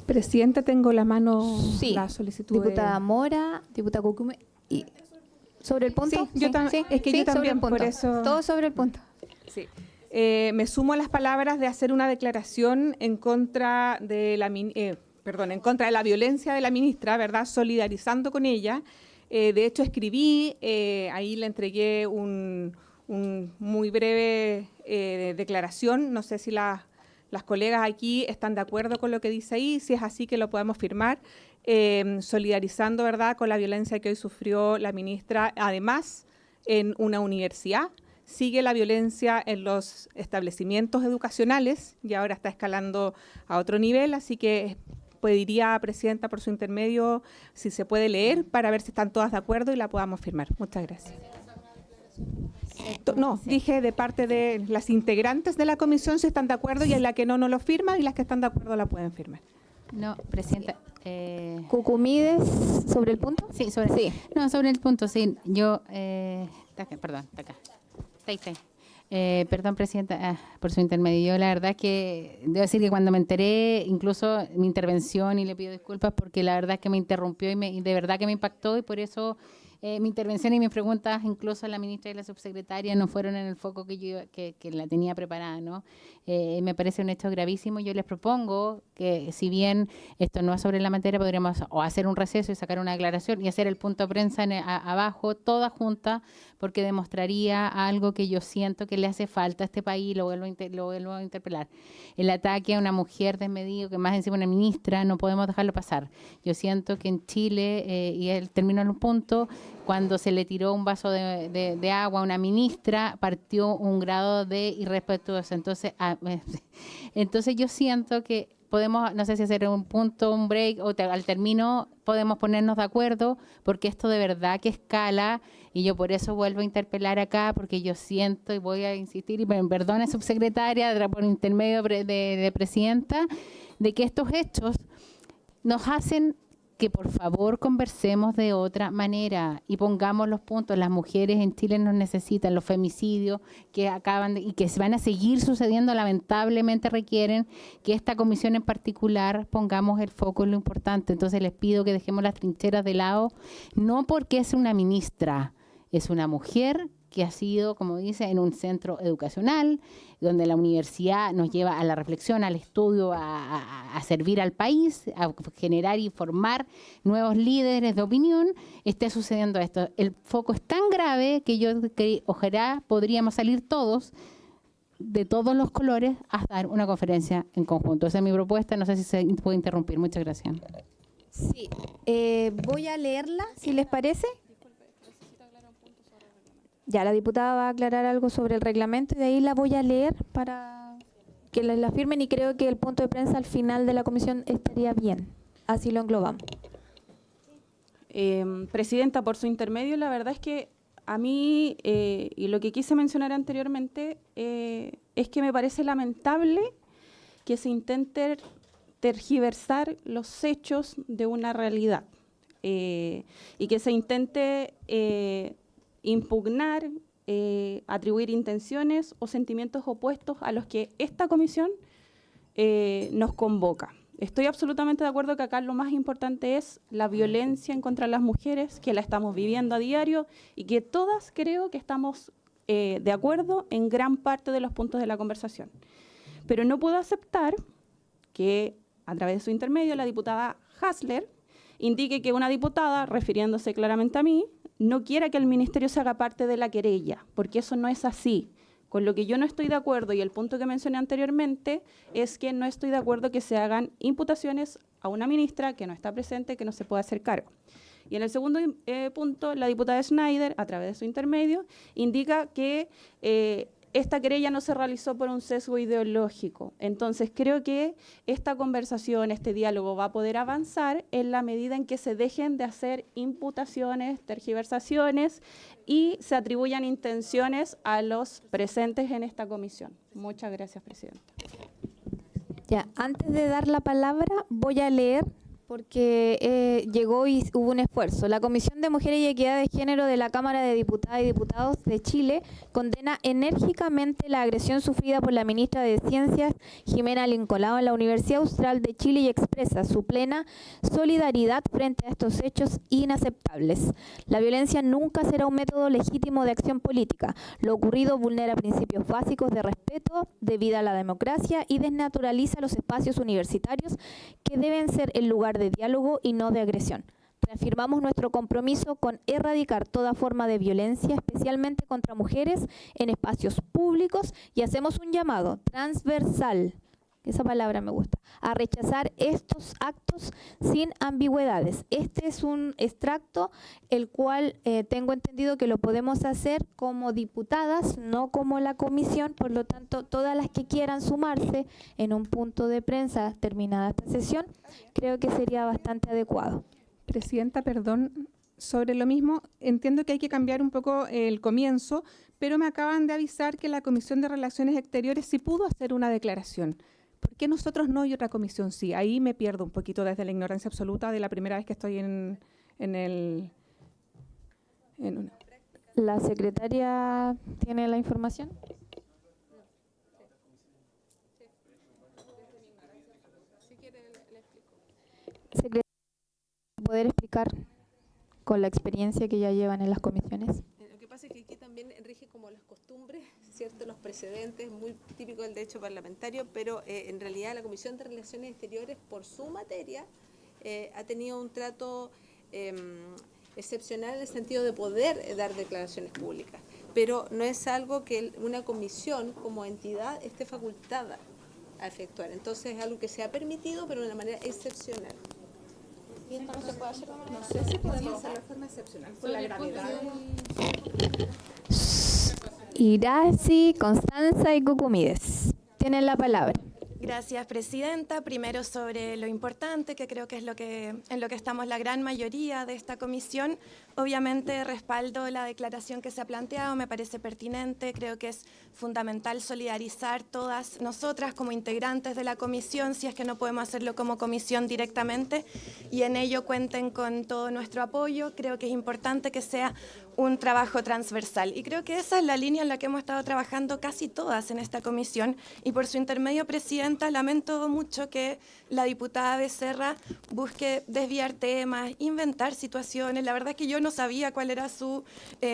Presidenta, tengo la mano, sí, la solicitud. Diputada Mora, diputada Cucume, y ¿sobre el punto? Sí, yo también, por eso. Todo sobre el punto. Sí. Me sumo a las palabras de hacer una declaración en contra de en contra de la violencia de la ministra, ¿verdad? Solidarizando con ella. De hecho, escribí, ahí le entregué un muy breve declaración. No sé si las colegas aquí están de acuerdo con lo que dice ahí, si es así que lo podemos firmar, solidarizando, ¿verdad?, con la violencia que hoy sufrió la ministra, además en una universidad. Sigue la violencia en los establecimientos educacionales y ahora está escalando a otro nivel, así que pediría, Presidenta, por su intermedio, si se puede leer para ver si están todas de acuerdo y la podamos firmar. Muchas gracias. No, dije de parte de las integrantes de la comisión si están de acuerdo y en la que no lo firman y las que están de acuerdo la pueden firmar. No, Presidenta. ¿Cucumides sobre el punto? Sí, sobre el punto, sí. Yo, está acá, perdón, está acá. Está ahí. Perdón, Presidenta, por su intermedio. Yo la verdad que debo decir que cuando me enteré, incluso mi intervención, y le pido disculpas porque la verdad es que me interrumpió y de verdad que me impactó y por eso mi intervención y mis preguntas, incluso a la ministra y la subsecretaria, no fueron en el foco que yo que la tenía preparada, ¿no? Me parece un hecho gravísimo. Yo les propongo que, si bien esto no es sobre la materia, podríamos o hacer un receso y sacar una declaración y hacer el punto de prensa abajo, toda junta, porque demostraría algo que yo siento que le hace falta a este país, lo vuelvo a interpelar. El ataque a una mujer desmedido, que más encima una ministra, no podemos dejarlo pasar. Yo siento que en Chile, y él terminó en un punto, cuando se le tiró un vaso de agua a una ministra, partió un grado de irrespetuoso. Entonces yo siento que podemos, no sé si hacer un punto, un break, o al término podemos ponernos de acuerdo, porque esto de verdad que escala, y yo por eso vuelvo a interpelar acá, porque yo siento, y voy a insistir, y perdone, subsecretaria, por intermedio de presidenta, de que estos hechos nos hacen que por favor conversemos de otra manera y pongamos los puntos. Las mujeres en Chile nos necesitan, los femicidios que acaban y que se van a seguir sucediendo lamentablemente requieren que esta comisión en particular pongamos el foco en lo importante. Entonces les pido que dejemos las trincheras de lado, no porque es una ministra, es una mujer que ha sido, como dice, en un centro educacional, donde la universidad nos lleva a la reflexión, al estudio, a servir al país, a generar y formar nuevos líderes de opinión, esté sucediendo esto. El foco es tan grave que ojalá podríamos salir todos, de todos los colores, a dar una conferencia en conjunto. Esa es mi propuesta, no sé si se puede interrumpir. Muchas gracias. Sí, voy a leerla, si les parece. Ya, la diputada va a aclarar algo sobre el reglamento y de ahí la voy a leer para que la firmen y creo que el punto de prensa al final de la comisión estaría bien. Así lo englobamos. Presidenta, por su intermedio, la verdad es que a mí, y lo que quise mencionar anteriormente, es que me parece lamentable que se intente tergiversar los hechos de una realidad y que se intente impugnar, atribuir intenciones o sentimientos opuestos a los que esta comisión nos convoca. Estoy absolutamente de acuerdo que acá lo más importante es la violencia en contra de las mujeres, que la estamos viviendo a diario y que todas creo que estamos de acuerdo en gran parte de los puntos de la conversación. Pero no puedo aceptar que a través de su intermedio la diputada Hasler indique que una diputada, refiriéndose claramente a mí, no quiera que el ministerio se haga parte de la querella, porque eso no es así. Con lo que yo no estoy de acuerdo, y el punto que mencioné anteriormente, es que no estoy de acuerdo que se hagan imputaciones a una ministra que no está presente, que no se puede hacer cargo. Y en el segundo punto, la diputada Schneider, a través de su intermedio, indica que esta querella no se realizó por un sesgo ideológico. Entonces, creo que esta conversación, este diálogo va a poder avanzar en la medida en que se dejen de hacer imputaciones, tergiversaciones y se atribuyan intenciones a los presentes en esta comisión. Muchas gracias, Presidenta. Ya, antes de dar la palabra, voy a leer porque llegó y hubo un esfuerzo. La Comisión de Mujeres y Equidad de Género de la Cámara de Diputadas y Diputados de Chile condena enérgicamente la agresión sufrida por la ministra de Ciencias, Jimena Lincolao, en la Universidad Austral de Chile y expresa su plena solidaridad frente a estos hechos inaceptables. La violencia nunca será un método legítimo de acción política. Lo ocurrido vulnera principios básicos de respeto, de vida a la democracia y desnaturaliza los espacios universitarios que deben ser el lugar de diálogo y no de agresión. Reafirmamos nuestro compromiso con erradicar toda forma de violencia, especialmente contra mujeres, en espacios públicos y hacemos un llamado transversal, esa palabra me gusta, a rechazar estos actos sin ambigüedades. Este es un extracto el cual tengo entendido que lo podemos hacer como diputadas, no como la comisión, por lo tanto, todas las que quieran sumarse en un punto de prensa terminada esta sesión, creo que sería bastante adecuado. Presidenta, perdón, sobre lo mismo, entiendo que hay que cambiar un poco el comienzo, pero me acaban de avisar que la Comisión de Relaciones Exteriores sí pudo hacer una declaración. ¿Por qué nosotros no y otra comisión sí? Ahí me pierdo un poquito desde la ignorancia absoluta de la primera vez que estoy ¿La secretaria tiene la información? Secretaria, ¿poder explicar con la experiencia que ya llevan en las comisiones? Lo que pasa es que aquí también rige como las costumbres, ¿cierto? Los precedentes, muy típico del derecho parlamentario, pero en realidad la Comisión de Relaciones Exteriores, por su materia, ha tenido un trato excepcional en el sentido de poder dar declaraciones públicas, pero no es algo que una comisión como entidad esté facultada a efectuar. Entonces es algo que se ha permitido, pero de una manera excepcional. ¿Y esto no se puede hacer? No sé si podemos hacerlo de forma excepcional por la gravedad. Iracy, Constanza y Cucumides tienen la palabra. Gracias, presidenta. Primero sobre lo importante, que creo que es en lo que estamos la gran mayoría de esta comisión. Obviamente respaldo la declaración que se ha planteado, me parece pertinente, creo que es fundamental solidarizar todas nosotras como integrantes de la comisión, si es que no podemos hacerlo como comisión directamente, y en ello cuenten con todo nuestro apoyo. Creo que es importante que sea un trabajo transversal, y creo que esa es la línea en la que hemos estado trabajando casi todas en esta comisión, y por su intermedio, presidenta, lamento mucho que la diputada Becerra busque desviar temas, inventar situaciones. La verdad es que yo no sabía cuál era su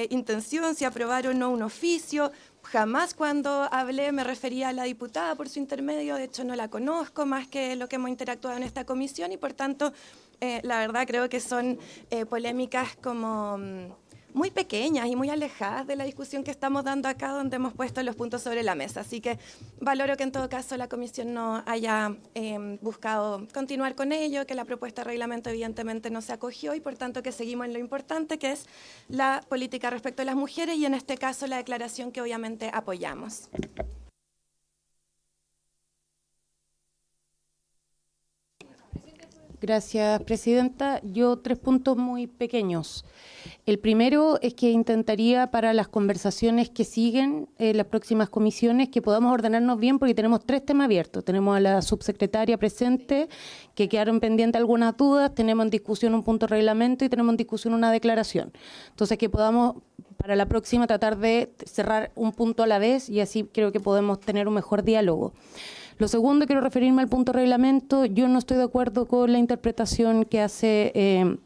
intención, si aprobar o no un oficio. Jamás cuando hablé me refería a la diputada por su intermedio, de hecho no la conozco más que lo que hemos interactuado en esta comisión, y por tanto, la verdad creo que son polémicas como muy pequeñas y muy alejadas de la discusión que estamos dando acá, donde hemos puesto los puntos sobre la mesa. Así que valoro que en todo caso la comisión no haya buscado continuar con ello, que la propuesta de reglamento evidentemente no se acogió, y por tanto que seguimos en lo importante, que es la política respecto a las mujeres, y en este caso la declaración que obviamente apoyamos. Gracias, presidenta. Yo 3 puntos muy pequeños. El primero es que intentaría para las conversaciones que siguen las próximas comisiones que podamos ordenarnos bien, porque tenemos 3 temas abiertos. Tenemos a la subsecretaria presente, que quedaron pendientes algunas dudas, tenemos en discusión un punto de reglamento y tenemos en discusión una declaración. Entonces, que podamos para la próxima tratar de cerrar un punto a la vez, y así creo que podemos tener un mejor diálogo. Lo segundo, quiero referirme al punto de reglamento. Yo no estoy de acuerdo con la interpretación que hace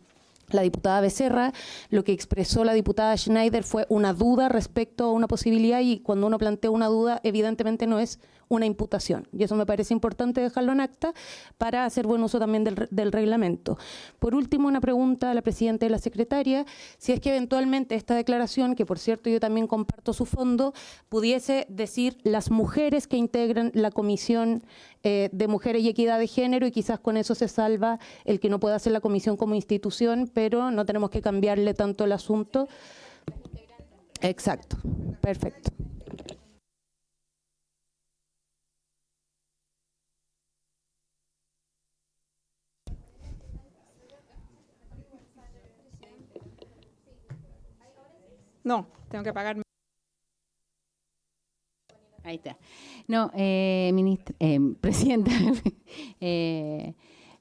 la diputada Becerra. Lo que expresó la diputada Schneider fue una duda respecto a una posibilidad, y cuando uno plantea una duda, evidentemente no es una imputación. Y eso me parece importante dejarlo en acta para hacer buen uso también del reglamento. Por último, una pregunta a la presidenta y la secretaria, si es que eventualmente esta declaración, que por cierto yo también comparto su fondo, pudiese decir las mujeres que integran la Comisión de Mujeres y Equidad de Género, y quizás con eso se salva el que no pueda hacer la comisión como institución, pero no tenemos que cambiarle tanto el asunto. Exacto, perfecto. No, tengo que pagar. Ahí está. No, presidenta,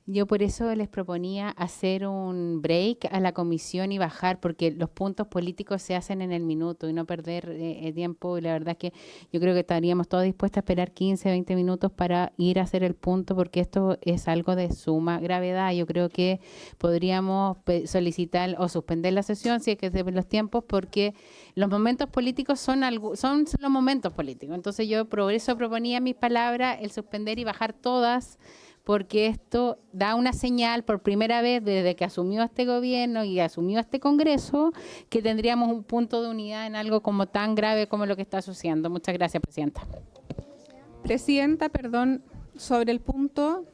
yo por eso les proponía hacer un break a la comisión y bajar, porque los puntos políticos se hacen en el minuto y no perder tiempo. Y la verdad es que yo creo que estaríamos todos dispuestos a esperar 15, 20 minutos para ir a hacer el punto, porque esto es algo de suma gravedad. Yo creo que podríamos solicitar o suspender la sesión si es que se ven los tiempos, porque los momentos políticos son los momentos políticos. Entonces yo por eso proponía mis palabras, el suspender y bajar todas, porque esto da una señal por primera vez desde que asumió este gobierno y asumió este Congreso, que tendríamos un punto de unidad en algo como tan grave como lo que está sucediendo. Muchas gracias, presidenta. Presidenta, perdón, sobre el punto.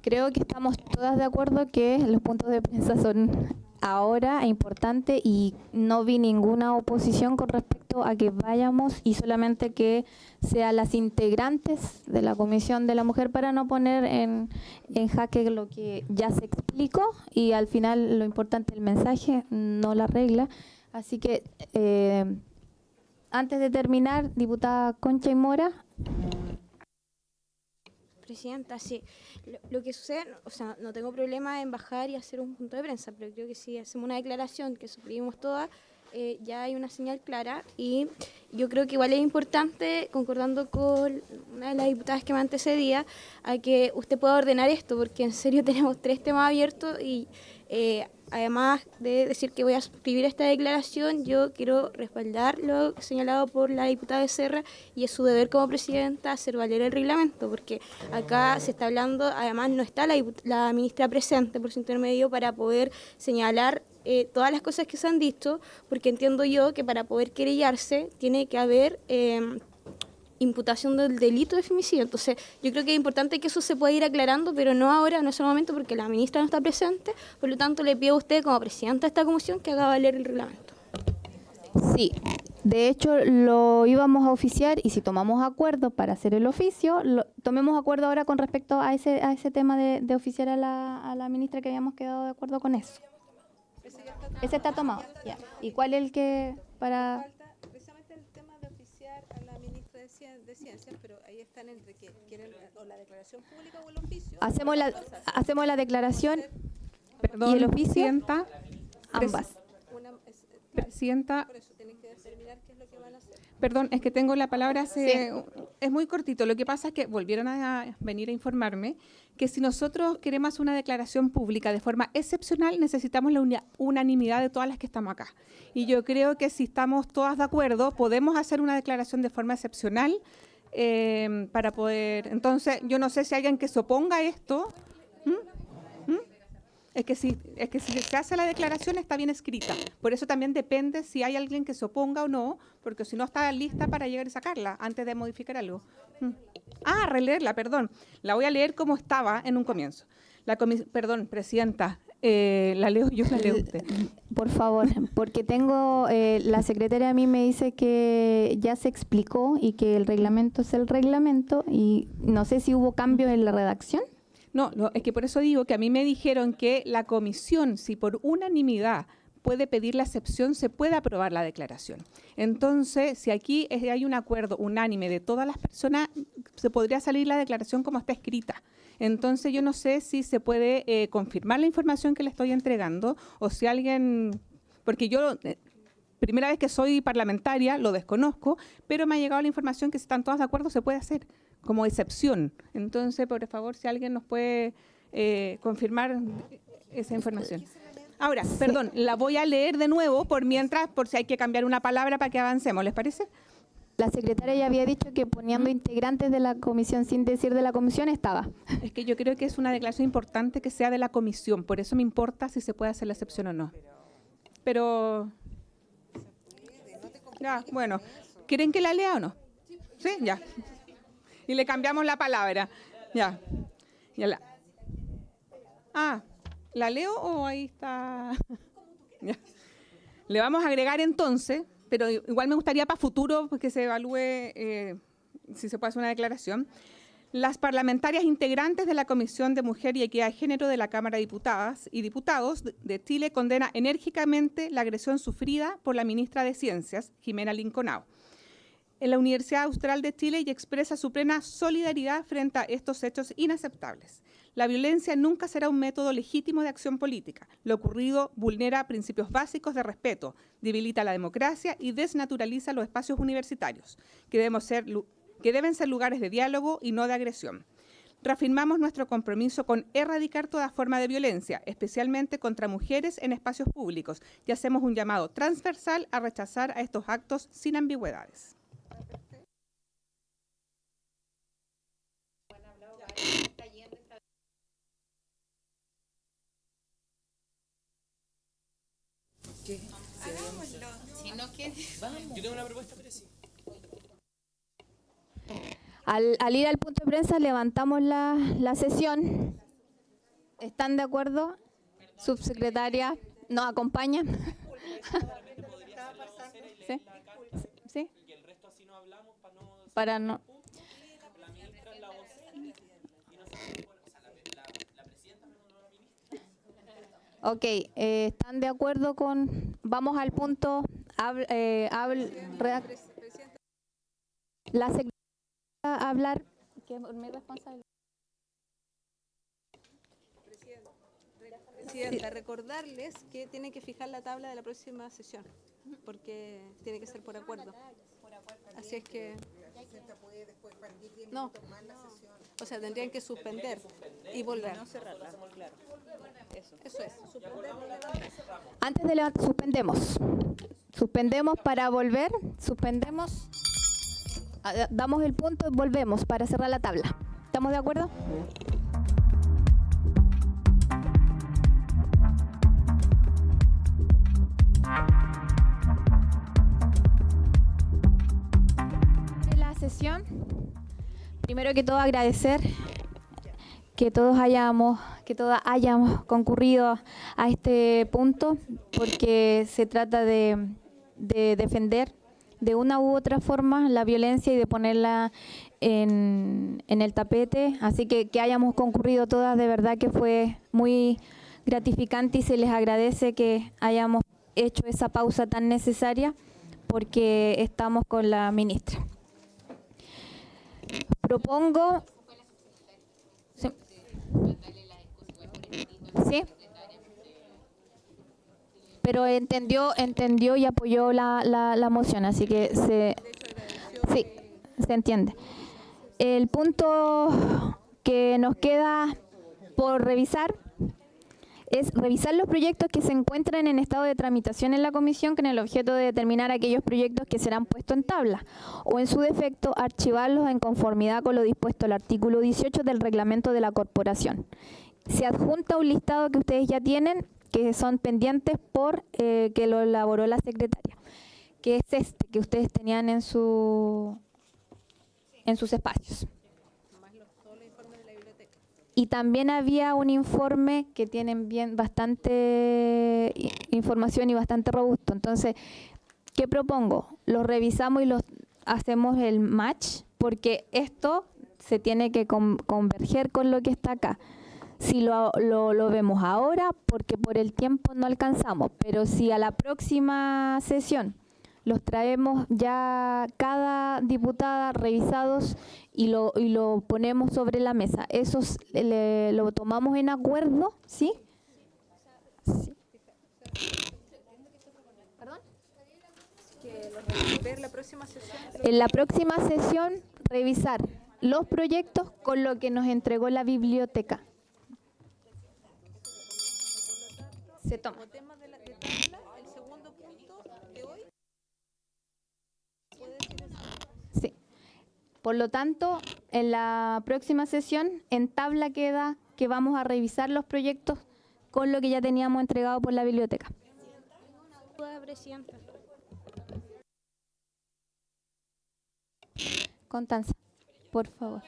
Creo que estamos todas de acuerdo que los puntos de prensa son ahora importantes, y no vi ninguna oposición con respecto a que vayamos y solamente que sean las integrantes de la Comisión de la Mujer, para no poner en jaque lo que ya se explicó, y al final lo importante es el mensaje, no la regla. Así que antes de terminar, diputada Concha y Mora. Presidenta, sí. Lo que sucede, o sea, no tengo problema en bajar y hacer un punto de prensa, pero creo que si hacemos una declaración que suscribimos todas, ya hay una señal clara, y yo creo que igual es importante, concordando con una de las diputadas que me antecedía, a que usted pueda ordenar esto, porque en serio tenemos 3 temas abiertos, y además de decir que voy a suscribir esta declaración, yo quiero respaldar lo señalado por la diputada Becerra, y es su deber como presidenta hacer valer el reglamento, porque acá se está hablando, además no está la ministra presente por su intermedio para poder señalar todas las cosas que se han dicho, porque entiendo yo que para poder querellarse tiene que haber imputación del delito de femicidio. Entonces, yo creo que es importante que eso se pueda ir aclarando, pero no ahora, no es el momento, porque la ministra no está presente. Por lo tanto, le pido a usted, como presidenta de esta comisión, que haga valer el reglamento. Sí, De hecho, lo íbamos a oficiar y si tomamos acuerdo para hacer el oficio, tomemos acuerdo ahora con respecto a ese tema de oficiar a la ministra, que habíamos quedado de acuerdo con eso. Ese está tomado. Ya. ¿Y cuál es el que para...? Precisamente el tema de oficiar a la ministra de Ciencias, pero ahí están entre que quieren o la declaración pública o el oficio. Hacemos la declaración Perdón, y el oficio. Presidenta. Ambas. Presidenta. Por eso tienen que determinar qué es lo que van a hacer. Perdón, es que tengo la palabra, es muy cortito. Lo que pasa es que volvieron a venir a informarme que si nosotros queremos hacer una declaración pública de forma excepcional, necesitamos la unanimidad de todas las que estamos acá. Y yo creo que si estamos todas de acuerdo, podemos hacer una declaración de forma excepcional para poder... Entonces, yo no sé si hay alguien que se oponga a esto. Es que si se hace la declaración está bien escrita. Por eso también depende si hay alguien que se oponga o no, porque si no está lista para llegar y sacarla antes de modificar algo. Releerla, perdón. La voy a leer como estaba en un comienzo. Perdón, Presidenta, la leo yo, la leo usted. Por favor, porque tengo, la secretaria a mí me dice que ya se explicó y que el reglamento es el reglamento y no sé si hubo cambio en la redacción. No, es que por eso digo que a mí me dijeron que la comisión, si por unanimidad puede pedir la excepción, se puede aprobar la declaración. Entonces, si aquí hay un acuerdo unánime de todas las personas, se podría salir la declaración como está escrita. Entonces, yo no sé si se puede confirmar la información que le estoy entregando o si alguien... Porque yo... primera vez que soy parlamentaria, lo desconozco, pero me ha llegado la información que si están todas de acuerdo se puede hacer como excepción. Entonces, por favor, si alguien nos puede confirmar esa información. Ahora, perdón, la voy a leer de nuevo por si hay que cambiar una palabra para que avancemos, ¿les parece? La secretaria ya había dicho que poniendo integrantes de la comisión sin decir de la comisión estaba. Es que yo creo que es una declaración importante que sea de la comisión, por eso me importa si se puede hacer la excepción o no. Pero... Ya, bueno, ¿quieren que la lea o no? Sí, ya. Y le cambiamos la palabra. Ya. ¿La leo o ahí está? Ya. Le vamos a agregar entonces, pero igual me gustaría para futuro que se evalúe si se puede hacer una declaración. Las parlamentarias integrantes de la Comisión de Mujer y Equidad de Género de la Cámara de Diputadas y Diputados de Chile condena enérgicamente la agresión sufrida por la ministra de Ciencias, Jimena Linconao, en la Universidad Austral de Chile y expresa su plena solidaridad frente a estos hechos inaceptables. La violencia nunca será un método legítimo de acción política. Lo ocurrido vulnera principios básicos de respeto, debilita la democracia y desnaturaliza los espacios universitarios, que deben ser lugares de diálogo y no de agresión. Reafirmamos nuestro compromiso con erradicar toda forma de violencia, especialmente contra mujeres en espacios públicos, y hacemos un llamado transversal a rechazar a estos actos sin ambigüedades. Hagámoslo. Si no quieres, vamos. Yo tengo una propuesta, pero sí. Al ir al punto de prensa levantamos la sesión. ¿Están de acuerdo? Subsecretaria, ¿nos acompaña? ¿Sí? ¿Sí? Para no... Ok, ¿están de acuerdo con...? Vamos al punto... La secretaria va a hablar... que es mi responsabilidad. Presidenta, recordarles que tienen que fijar la tabla de la próxima sesión, porque tiene que ser por acuerdo. Así es que... No, o sea, tendrían que suspender y volver. No cerrarla, claro. Eso es. Antes de levantar, suspendemos para volver, damos el punto y volvemos para cerrar la tabla. ¿Estamos de acuerdo? La sesión, primero que todo agradecer que todas hayamos concurrido a este punto, porque se trata de defender de una u otra forma la violencia y de ponerla en el tapete. Así que hayamos concurrido todas, de verdad que fue muy gratificante y se les agradece que hayamos hecho esa pausa tan necesaria porque estamos con la ministra. Propongo... Sí. ¿Sí? Pero entendió y apoyó la moción, así que sí, se entiende. El punto que nos queda por revisar es revisar los proyectos que se encuentran en estado de tramitación en la comisión con el objeto de determinar aquellos proyectos que serán puestos en tabla o en su defecto archivarlos en conformidad con lo dispuesto al artículo 18 del reglamento de la corporación. Se adjunta un listado que ustedes ya tienen, que son pendientes por que lo elaboró la secretaria, que es este que ustedes tenían en sus espacios. Y también había un informe que tienen bastante información y bastante robusto. Entonces, ¿qué propongo? Los revisamos y los hacemos el match, porque esto se tiene que converger con lo que está acá. Si lo vemos ahora, porque por el tiempo no alcanzamos, pero si a la próxima sesión los traemos ya cada diputada revisados y lo ponemos sobre la mesa, eso lo tomamos en acuerdo, ¿sí? Sí. ¿Perdón? En la próxima sesión revisar los proyectos con lo que nos entregó la biblioteca. Se toma. Sí. Por lo tanto, en la próxima sesión, en tabla queda que vamos a revisar los proyectos con lo que ya teníamos entregado por la biblioteca. Presidenta. Constanza, por favor.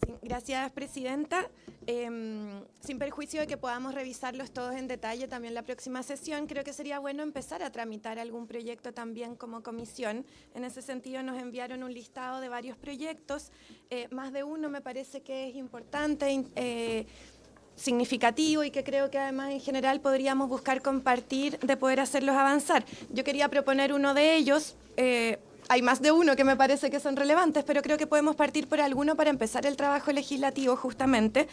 Sí, gracias, presidenta. Sin perjuicio de que podamos revisarlos todos en detalle también la próxima sesión, creo que sería bueno empezar a tramitar algún proyecto también como comisión. En ese sentido nos enviaron un listado de varios proyectos, más de uno me parece que es importante, significativo y que creo que además en general podríamos buscar compartir de poder hacerlos avanzar. Yo quería proponer uno de ellos. Hay más de uno que me parece que son relevantes, pero creo que podemos partir por alguno para empezar el trabajo legislativo justamente.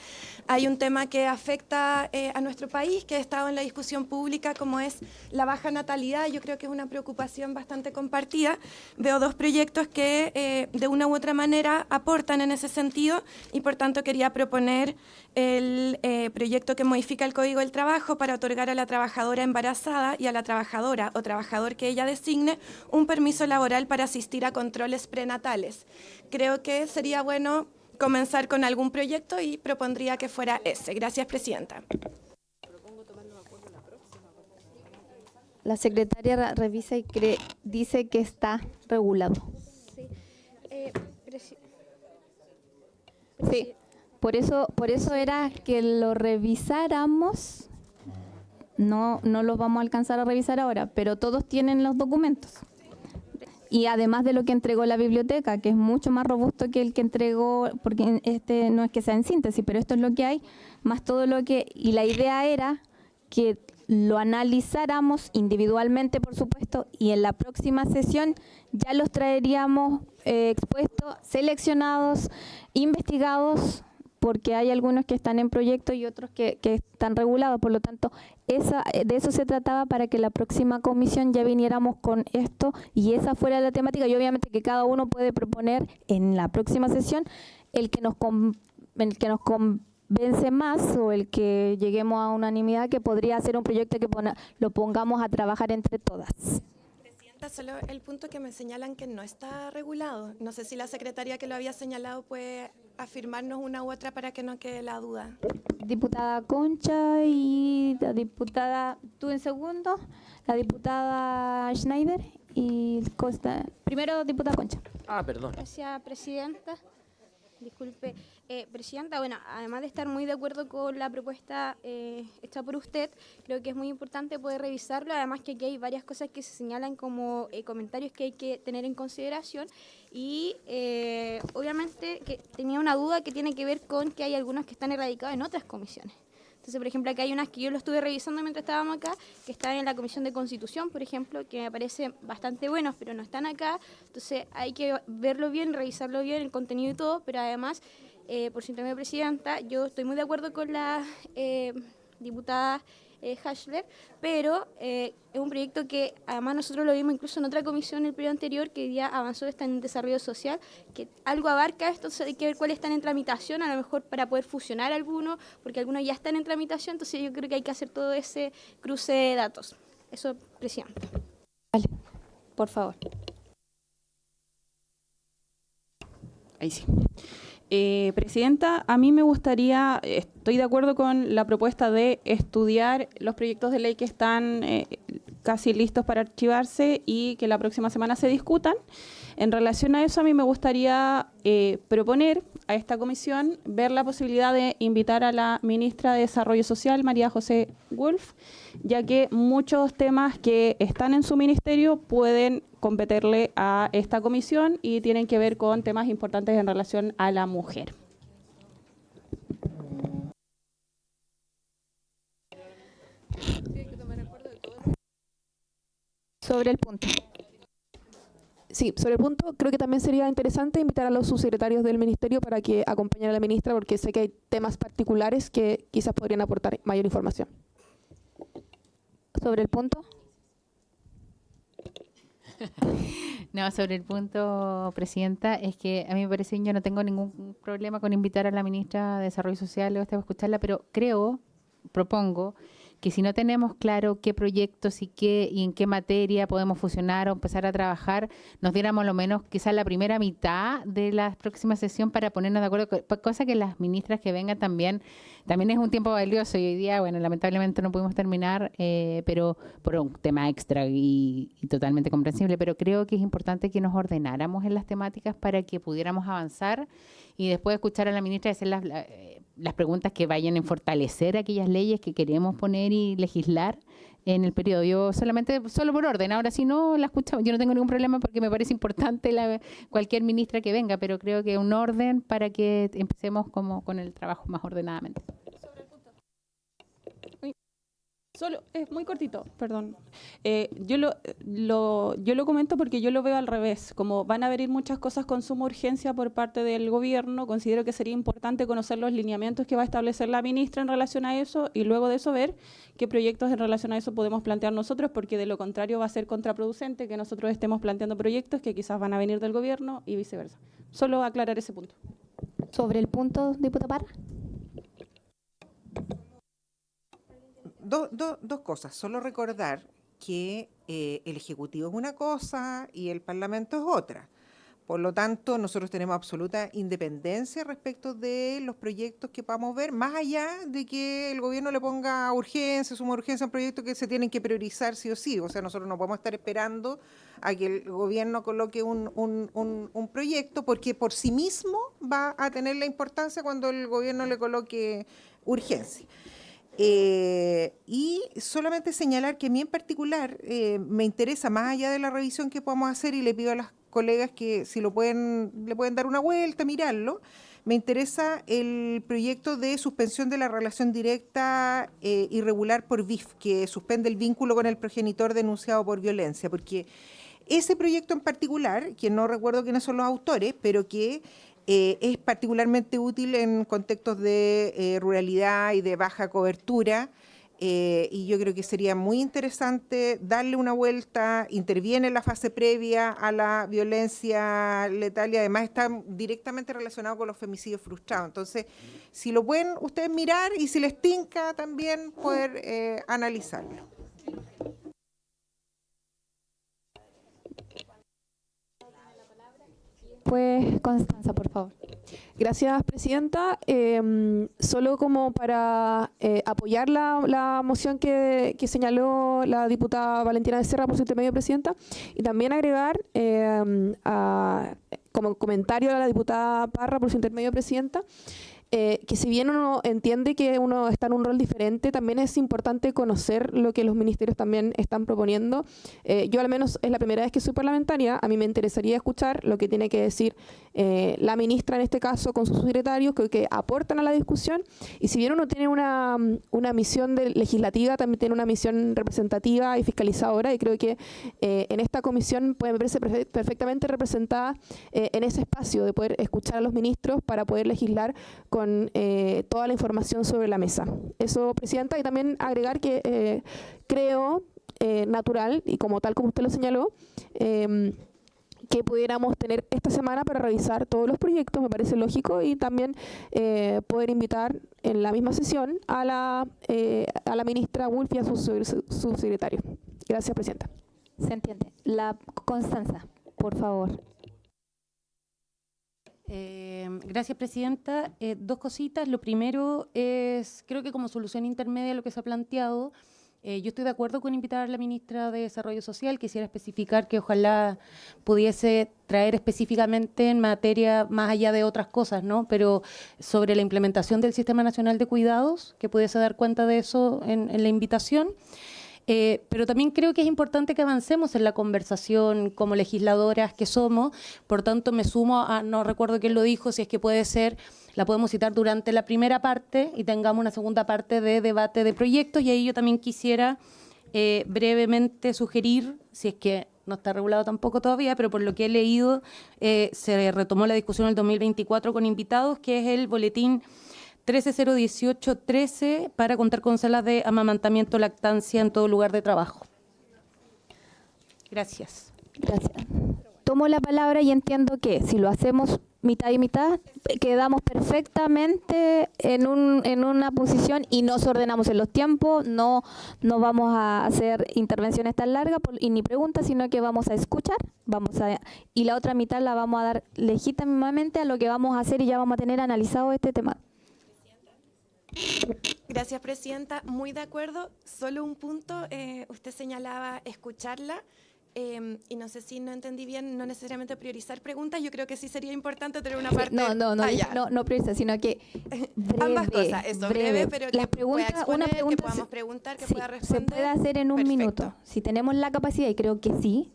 Hay un tema que afecta a nuestro país, que ha estado en la discusión pública, como es la baja natalidad. Yo creo que es una preocupación bastante compartida. Veo dos proyectos que de una u otra manera aportan en ese sentido y por tanto quería proponer el proyecto que modifica el Código del Trabajo para otorgar a la trabajadora embarazada y a la trabajadora o trabajador que ella designe un permiso laboral para asistir a controles prenatales. Creo que sería bueno comenzar con algún proyecto y propondría que fuera ese. Gracias, presidenta. La secretaria revisa y dice que está regulado. Sí. Sí. Por eso era que lo revisáramos. No lo vamos a alcanzar a revisar ahora, pero todos tienen los documentos. Y además de lo que entregó la biblioteca, que es mucho más robusto que el que entregó, porque este no es que sea en síntesis, pero esto es lo que hay, más todo lo que... Y la idea era que lo analizáramos individualmente, por supuesto, y en la próxima sesión ya los traeríamos expuestos, seleccionados, investigados, porque hay algunos que están en proyecto y otros que están regulados. Por lo tanto, de eso se trataba para que la próxima comisión ya viniéramos con esto y esa fuera la temática. Y obviamente que cada uno puede proponer en la próxima sesión el que nos convence más o el que lleguemos a unanimidad, que podría ser un proyecto que lo pongamos a trabajar entre todas. Solo el punto que me señalan que no está regulado. No sé si la secretaria que lo había señalado puede afirmarnos una u otra para que no quede la duda. Diputada Concha y la diputada, tú en segundo, la diputada Schneider y Costa. Primero, diputada Concha. Perdón. Gracias, presidenta. Disculpe. Presidenta, bueno, además de estar muy de acuerdo con la propuesta hecha por usted, creo que es muy importante poder revisarlo, además que aquí hay varias cosas que se señalan como comentarios que hay que tener en consideración y obviamente que tenía una duda que tiene que ver con que hay algunos que están erradicados en otras comisiones. Entonces, por ejemplo, acá hay unas que yo lo estuve revisando mientras estábamos acá, que están en la Comisión de Constitución, por ejemplo, que me parecen bastante buenos, pero no están acá. Entonces, hay que verlo bien, revisarlo bien, el contenido y todo, pero además, por su intermedio, presidenta, yo estoy muy de acuerdo con la diputada Hashler, pero es un proyecto que además nosotros lo vimos incluso en otra comisión el periodo anterior, que hoy día avanzó, está en desarrollo social, que algo abarca esto, entonces hay que ver cuáles están en tramitación, a lo mejor para poder fusionar algunos, porque algunos ya están en tramitación, entonces yo creo que hay que hacer todo ese cruce de datos. Eso, presidenta. Vale, por favor. Ahí sí. Presidenta, a mí me gustaría, estoy de acuerdo con la propuesta de estudiar los proyectos de ley que están casi listos para archivarse y que la próxima semana se discutan. En relación a eso, a mí me gustaría proponer a esta comisión ver la posibilidad de invitar a la ministra de Desarrollo Social, María José Wolf, ya que muchos temas que están en su ministerio pueden competirle a esta comisión y tienen que ver con temas importantes en relación a la mujer. Sobre el punto. Sí, sobre el punto, creo que también sería interesante invitar a los subsecretarios del ministerio para que acompañen a la ministra, porque sé que hay temas particulares que quizás podrían aportar mayor información. Sobre el punto. No, sobre el punto, presidenta, es que a mí me parece, yo no tengo ningún problema con invitar a la ministra de Desarrollo Social o a escucharla, pero propongo que si no tenemos claro qué proyectos y en qué materia podemos fusionar o empezar a trabajar, nos diéramos lo menos quizás la primera mitad de la próxima sesión para ponernos de acuerdo, cosa que las ministras que vengan también es un tiempo valioso y hoy día, bueno, lamentablemente no pudimos terminar, pero por un tema extra y totalmente comprensible, pero creo que es importante que nos ordenáramos en las temáticas para que pudiéramos avanzar y después escuchar a la ministra y hacer las preguntas que vayan a fortalecer aquellas leyes que queremos poner y legislar en el periodo. Yo solo por orden, ahora si no la escuchamos, yo no tengo ningún problema porque me parece importante cualquier ministra que venga, pero creo que un orden para que empecemos con el trabajo más ordenadamente. Solo, es muy cortito, perdón. Yo lo comento porque yo lo veo al revés. Como van a venir muchas cosas con suma urgencia por parte del gobierno, considero que sería importante conocer los lineamientos que va a establecer la ministra en relación a eso y luego de eso ver qué proyectos en relación a eso podemos plantear nosotros, porque de lo contrario va a ser contraproducente que nosotros estemos planteando proyectos que quizás van a venir del gobierno y viceversa. Solo aclarar ese punto. Sobre el punto, diputada Parra. Dos cosas. Solo recordar que el Ejecutivo es una cosa y el Parlamento es otra. Por lo tanto, nosotros tenemos absoluta independencia respecto de los proyectos que podamos ver, más allá de que el gobierno le ponga suma urgencia a un proyecto que se tienen que priorizar sí o sí. O sea, nosotros no podemos estar esperando a que el gobierno coloque un proyecto, porque por sí mismo va a tener la importancia cuando el gobierno le coloque urgencia. Y solamente señalar que a mí en particular me interesa, más allá de la revisión que podamos hacer, y le pido a las colegas que si le pueden dar una vuelta, mirarlo, me interesa el proyecto de suspensión de la relación directa irregular por VIF, que suspende el vínculo con el progenitor denunciado por violencia, porque ese proyecto en particular, que no recuerdo quiénes son los autores, pero que es particularmente útil en contextos de ruralidad y de baja cobertura, y yo creo que sería muy interesante darle una vuelta. Interviene en la fase previa a la violencia letal y además está directamente relacionado con los femicidios frustrados. Entonces, si lo pueden ustedes mirar y si les tinca también poder analizarlo. Pues Constanza, por favor. Gracias, presidenta. Solo como para apoyar la moción que señaló la diputada Valentina Becerra por su intermedio, presidenta, y también agregar como comentario a la diputada Parra, por su intermedio, presidenta, que si bien uno entiende que uno está en un rol diferente, también es importante conocer lo que los ministerios también están proponiendo. Yo al menos es la primera vez que soy parlamentaria, a mí me interesaría escuchar lo que tiene que decir la ministra en este caso con sus secretarios que aportan a la discusión, y si bien uno tiene una misión legislativa, también tiene una misión representativa y fiscalizadora, y creo que en esta comisión puede verse perfectamente representada en ese espacio de poder escuchar a los ministros para poder legislar con toda la información sobre la mesa. Eso, presidenta, y también agregar que creo natural, y como tal como usted lo señaló, que pudiéramos tener esta semana para revisar todos los proyectos, me parece lógico, y también poder invitar en la misma sesión a la ministra Wulf y a su subsecretario. Gracias, presidenta. Se entiende. La Constanza, por favor. Gracias, presidenta. Dos cositas. Lo primero es, creo que como solución intermedia a lo que se ha planteado, yo estoy de acuerdo con invitar a la ministra de Desarrollo Social. Quisiera especificar que ojalá pudiese traer específicamente en materia, más allá de otras cosas, ¿no? Pero sobre la implementación del Sistema Nacional de Cuidados, que pudiese dar cuenta de eso en la invitación. Pero también creo que es importante que avancemos en la conversación como legisladoras que somos. Por tanto, me sumo a, no recuerdo quién lo dijo, si es que puede ser, la podemos citar durante la primera parte y tengamos una segunda parte de debate de proyectos, y ahí yo también quisiera brevemente sugerir, si es que no está regulado tampoco todavía, pero por lo que he leído, se retomó la discusión en el 2024 con invitados, que es el boletín 13.018.13 para contar con salas de amamantamiento, lactancia en todo lugar de trabajo. Gracias. Gracias. Tomo la palabra y entiendo que si lo hacemos mitad y mitad, quedamos perfectamente en una posición y nos ordenamos en los tiempos, no vamos a hacer intervenciones tan largas y ni preguntas, sino que vamos a escuchar, y la otra mitad la vamos a dar legítimamente a lo que vamos a hacer, y ya vamos a tener analizado este tema. Gracias, presidenta. Muy de acuerdo. Solo un punto. Usted señalaba escucharla. Y no sé si no entendí bien, no necesariamente priorizar preguntas. Yo creo que sí sería importante tener una parte. No priorizar, sino que breve, ambas cosas, eso, breve, pero las que preguntas, pueda exponer, una pregunta que podamos preguntar, que sí, pueda responder. se puede hacer en un minuto. Si tenemos la capacidad, y creo que sí,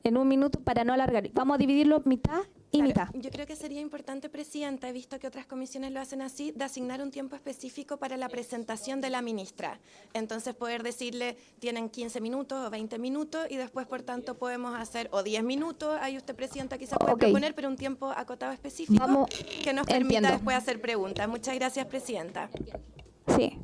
en un minuto para no alargar. Vamos a dividirlo mitad y mitad. Yo creo que sería importante, presidenta, he visto que otras comisiones lo hacen así, de asignar un tiempo específico para la presentación de la ministra. Entonces poder decirle, tienen 15 minutos o 20 minutos, y después, por tanto, podemos hacer o 10 minutos, ahí usted, presidenta, quizá puede proponer, pero un tiempo acotado específico que nos permita después hacer preguntas. Muchas gracias, presidenta. Sí.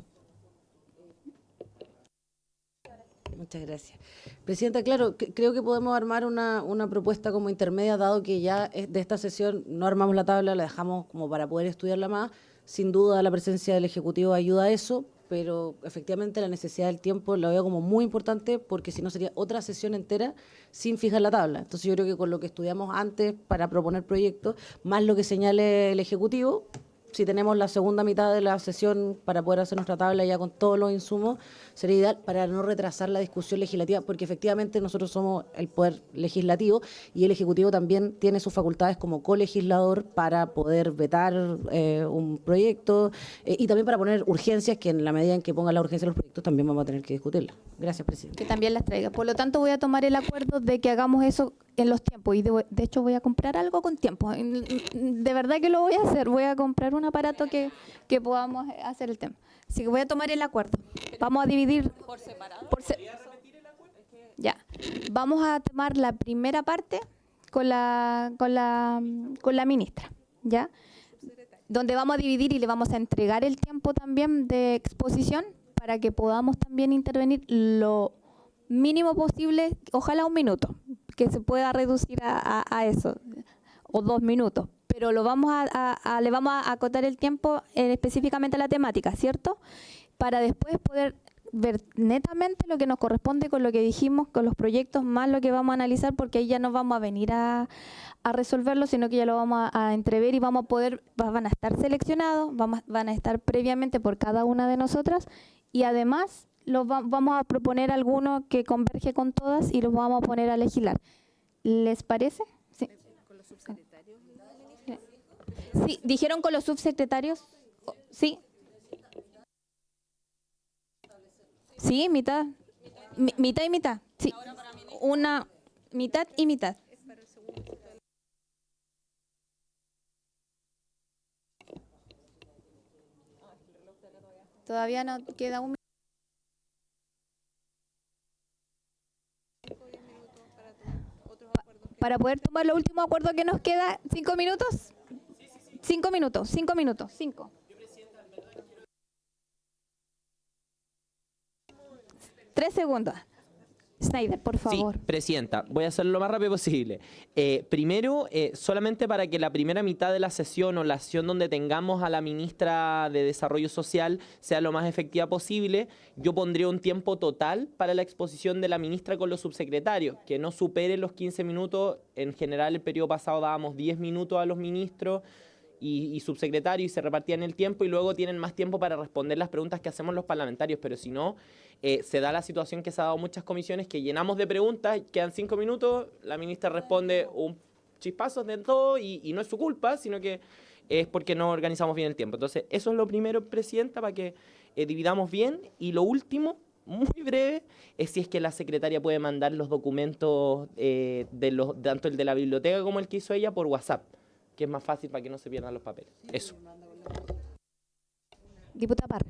Muchas gracias. Presidenta, claro, creo que podemos armar una propuesta como intermedia, dado que ya de esta sesión no armamos la tabla, la dejamos como para poder estudiarla más. Sin duda la presencia del Ejecutivo ayuda a eso, pero efectivamente la necesidad del tiempo la veo como muy importante, porque si no sería otra sesión entera sin fijar la tabla. Entonces yo creo que con lo que estudiamos antes para proponer proyectos, más lo que señale el Ejecutivo, si tenemos la segunda mitad de la sesión para poder hacer nuestra tabla ya con todos los insumos, sería ideal para no retrasar la discusión legislativa, porque efectivamente nosotros somos el poder legislativo y el Ejecutivo también tiene sus facultades como colegislador para poder vetar un proyecto y también para poner urgencias, que en la medida en que ponga la urgencia de los proyectos también vamos a tener que discutirlas. Gracias, presidente. Que también las traiga. Por lo tanto, voy a tomar el acuerdo de que hagamos eso en los tiempos, y de hecho voy a comprar algo con tiempo. De verdad que lo voy a hacer, voy a comprar un aparato que podamos hacer el tema. Así que voy a tomar el acuerdo. Vamos a dividir por separado. Ya. Vamos a tomar la primera parte con la ministra, ¿ya? Donde vamos a dividir y le vamos a entregar el tiempo también de exposición para que podamos también intervenir lo mínimo posible, ojalá un minuto, que se pueda reducir a eso, o 2 minutos, pero le vamos a acotar el tiempo específicamente a la temática, ¿cierto? Para después poder ver netamente lo que nos corresponde con lo que dijimos, con los proyectos, más lo que vamos a analizar, porque ahí ya no vamos a venir a resolverlo, sino que ya lo vamos a entrever y vamos a poder, van a estar seleccionados, van a estar previamente por cada una de nosotras, y además vamos a proponer alguno que converge con todas y los vamos a poner a legislar. ¿Les parece? Sí. Sí, ¿dijeron con los subsecretarios? Sí. Sí, mitad. Mitad y mitad. Sí. Una mitad y mitad. Todavía no queda un minuto. Para poder tomar el último acuerdo que nos queda, 5 minutos. 5 minutos, 5 minutos, 5. Tres segundos. Snyder, por favor. Sí, presidenta, voy a hacerlo lo más rápido posible. Primero, solamente para que la primera mitad de la sesión o la sesión donde tengamos a la ministra de Desarrollo Social sea lo más efectiva posible, yo pondría un tiempo total para la exposición de la ministra con los subsecretarios, que no supere los 15 minutos. En general, el periodo pasado dábamos 10 minutos a los ministros y subsecretarios y se repartían el tiempo y luego tienen más tiempo para responder las preguntas que hacemos los parlamentarios, pero si no, se da la situación que se ha dado en muchas comisiones, que llenamos de preguntas, quedan 5 minutos, la ministra responde un chispazo de todo y no es su culpa, sino que es porque no organizamos bien el tiempo. Entonces, eso es lo primero, presidenta, para que dividamos bien. Y lo último, muy breve, es si es que la secretaria puede mandar los documentos, tanto el de la biblioteca como el que hizo ella, por WhatsApp, que es más fácil para que no se pierdan los papeles. Eso. Diputada Parra.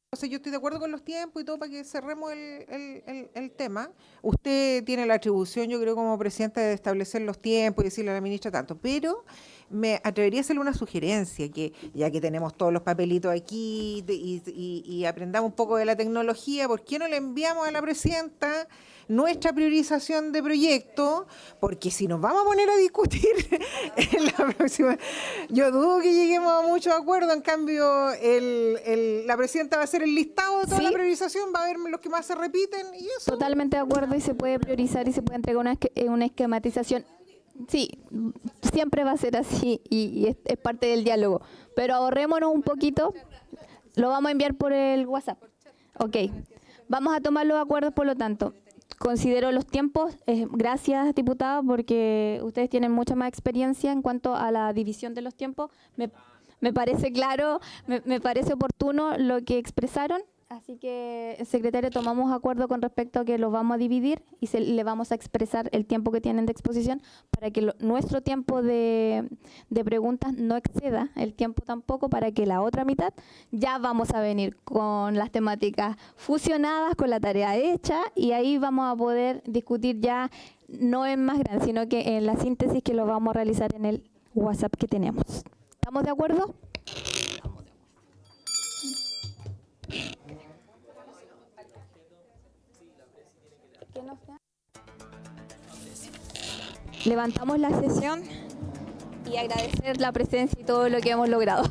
Entonces yo estoy de acuerdo con los tiempos y todo para que cerremos el tema. Usted tiene la atribución, yo creo, como presidenta, de establecer los tiempos y decirle a la ministra tanto, pero me atrevería a hacerle una sugerencia, que ya que tenemos todos los papelitos aquí y aprendamos un poco de la tecnología, ¿por qué no le enviamos a la presidenta nuestra priorización de proyectos? Porque si nos vamos a poner a discutir en la próxima, yo dudo que lleguemos a muchos acuerdos. En cambio, la presidenta va a hacer el listado de toda la priorización, va a ver los que más se repiten y eso. Totalmente de acuerdo, y se puede priorizar y se puede entregar una esquematización. Sí, siempre va a ser así y es parte del diálogo. Pero ahorrémonos un poquito, lo vamos a enviar por el WhatsApp. Ok, vamos a tomar los acuerdos, por lo tanto. Considero los tiempos, gracias diputada, porque ustedes tienen mucha más experiencia en cuanto a la división de los tiempos. Me parece claro, me parece oportuno lo que expresaron, así que, secretaria, tomamos acuerdo con respecto a que los vamos a dividir y le vamos a expresar el tiempo que tienen de exposición para que nuestro tiempo de preguntas no exceda el tiempo tampoco, para que la otra mitad ya vamos a venir con las temáticas fusionadas, con la tarea hecha, y ahí vamos a poder discutir ya no en más grande, sino que en la síntesis que lo vamos a realizar en el WhatsApp que tenemos. ¿Estamos de acuerdo? Levantamos la sesión y agradecer la presencia y todo lo que hemos logrado.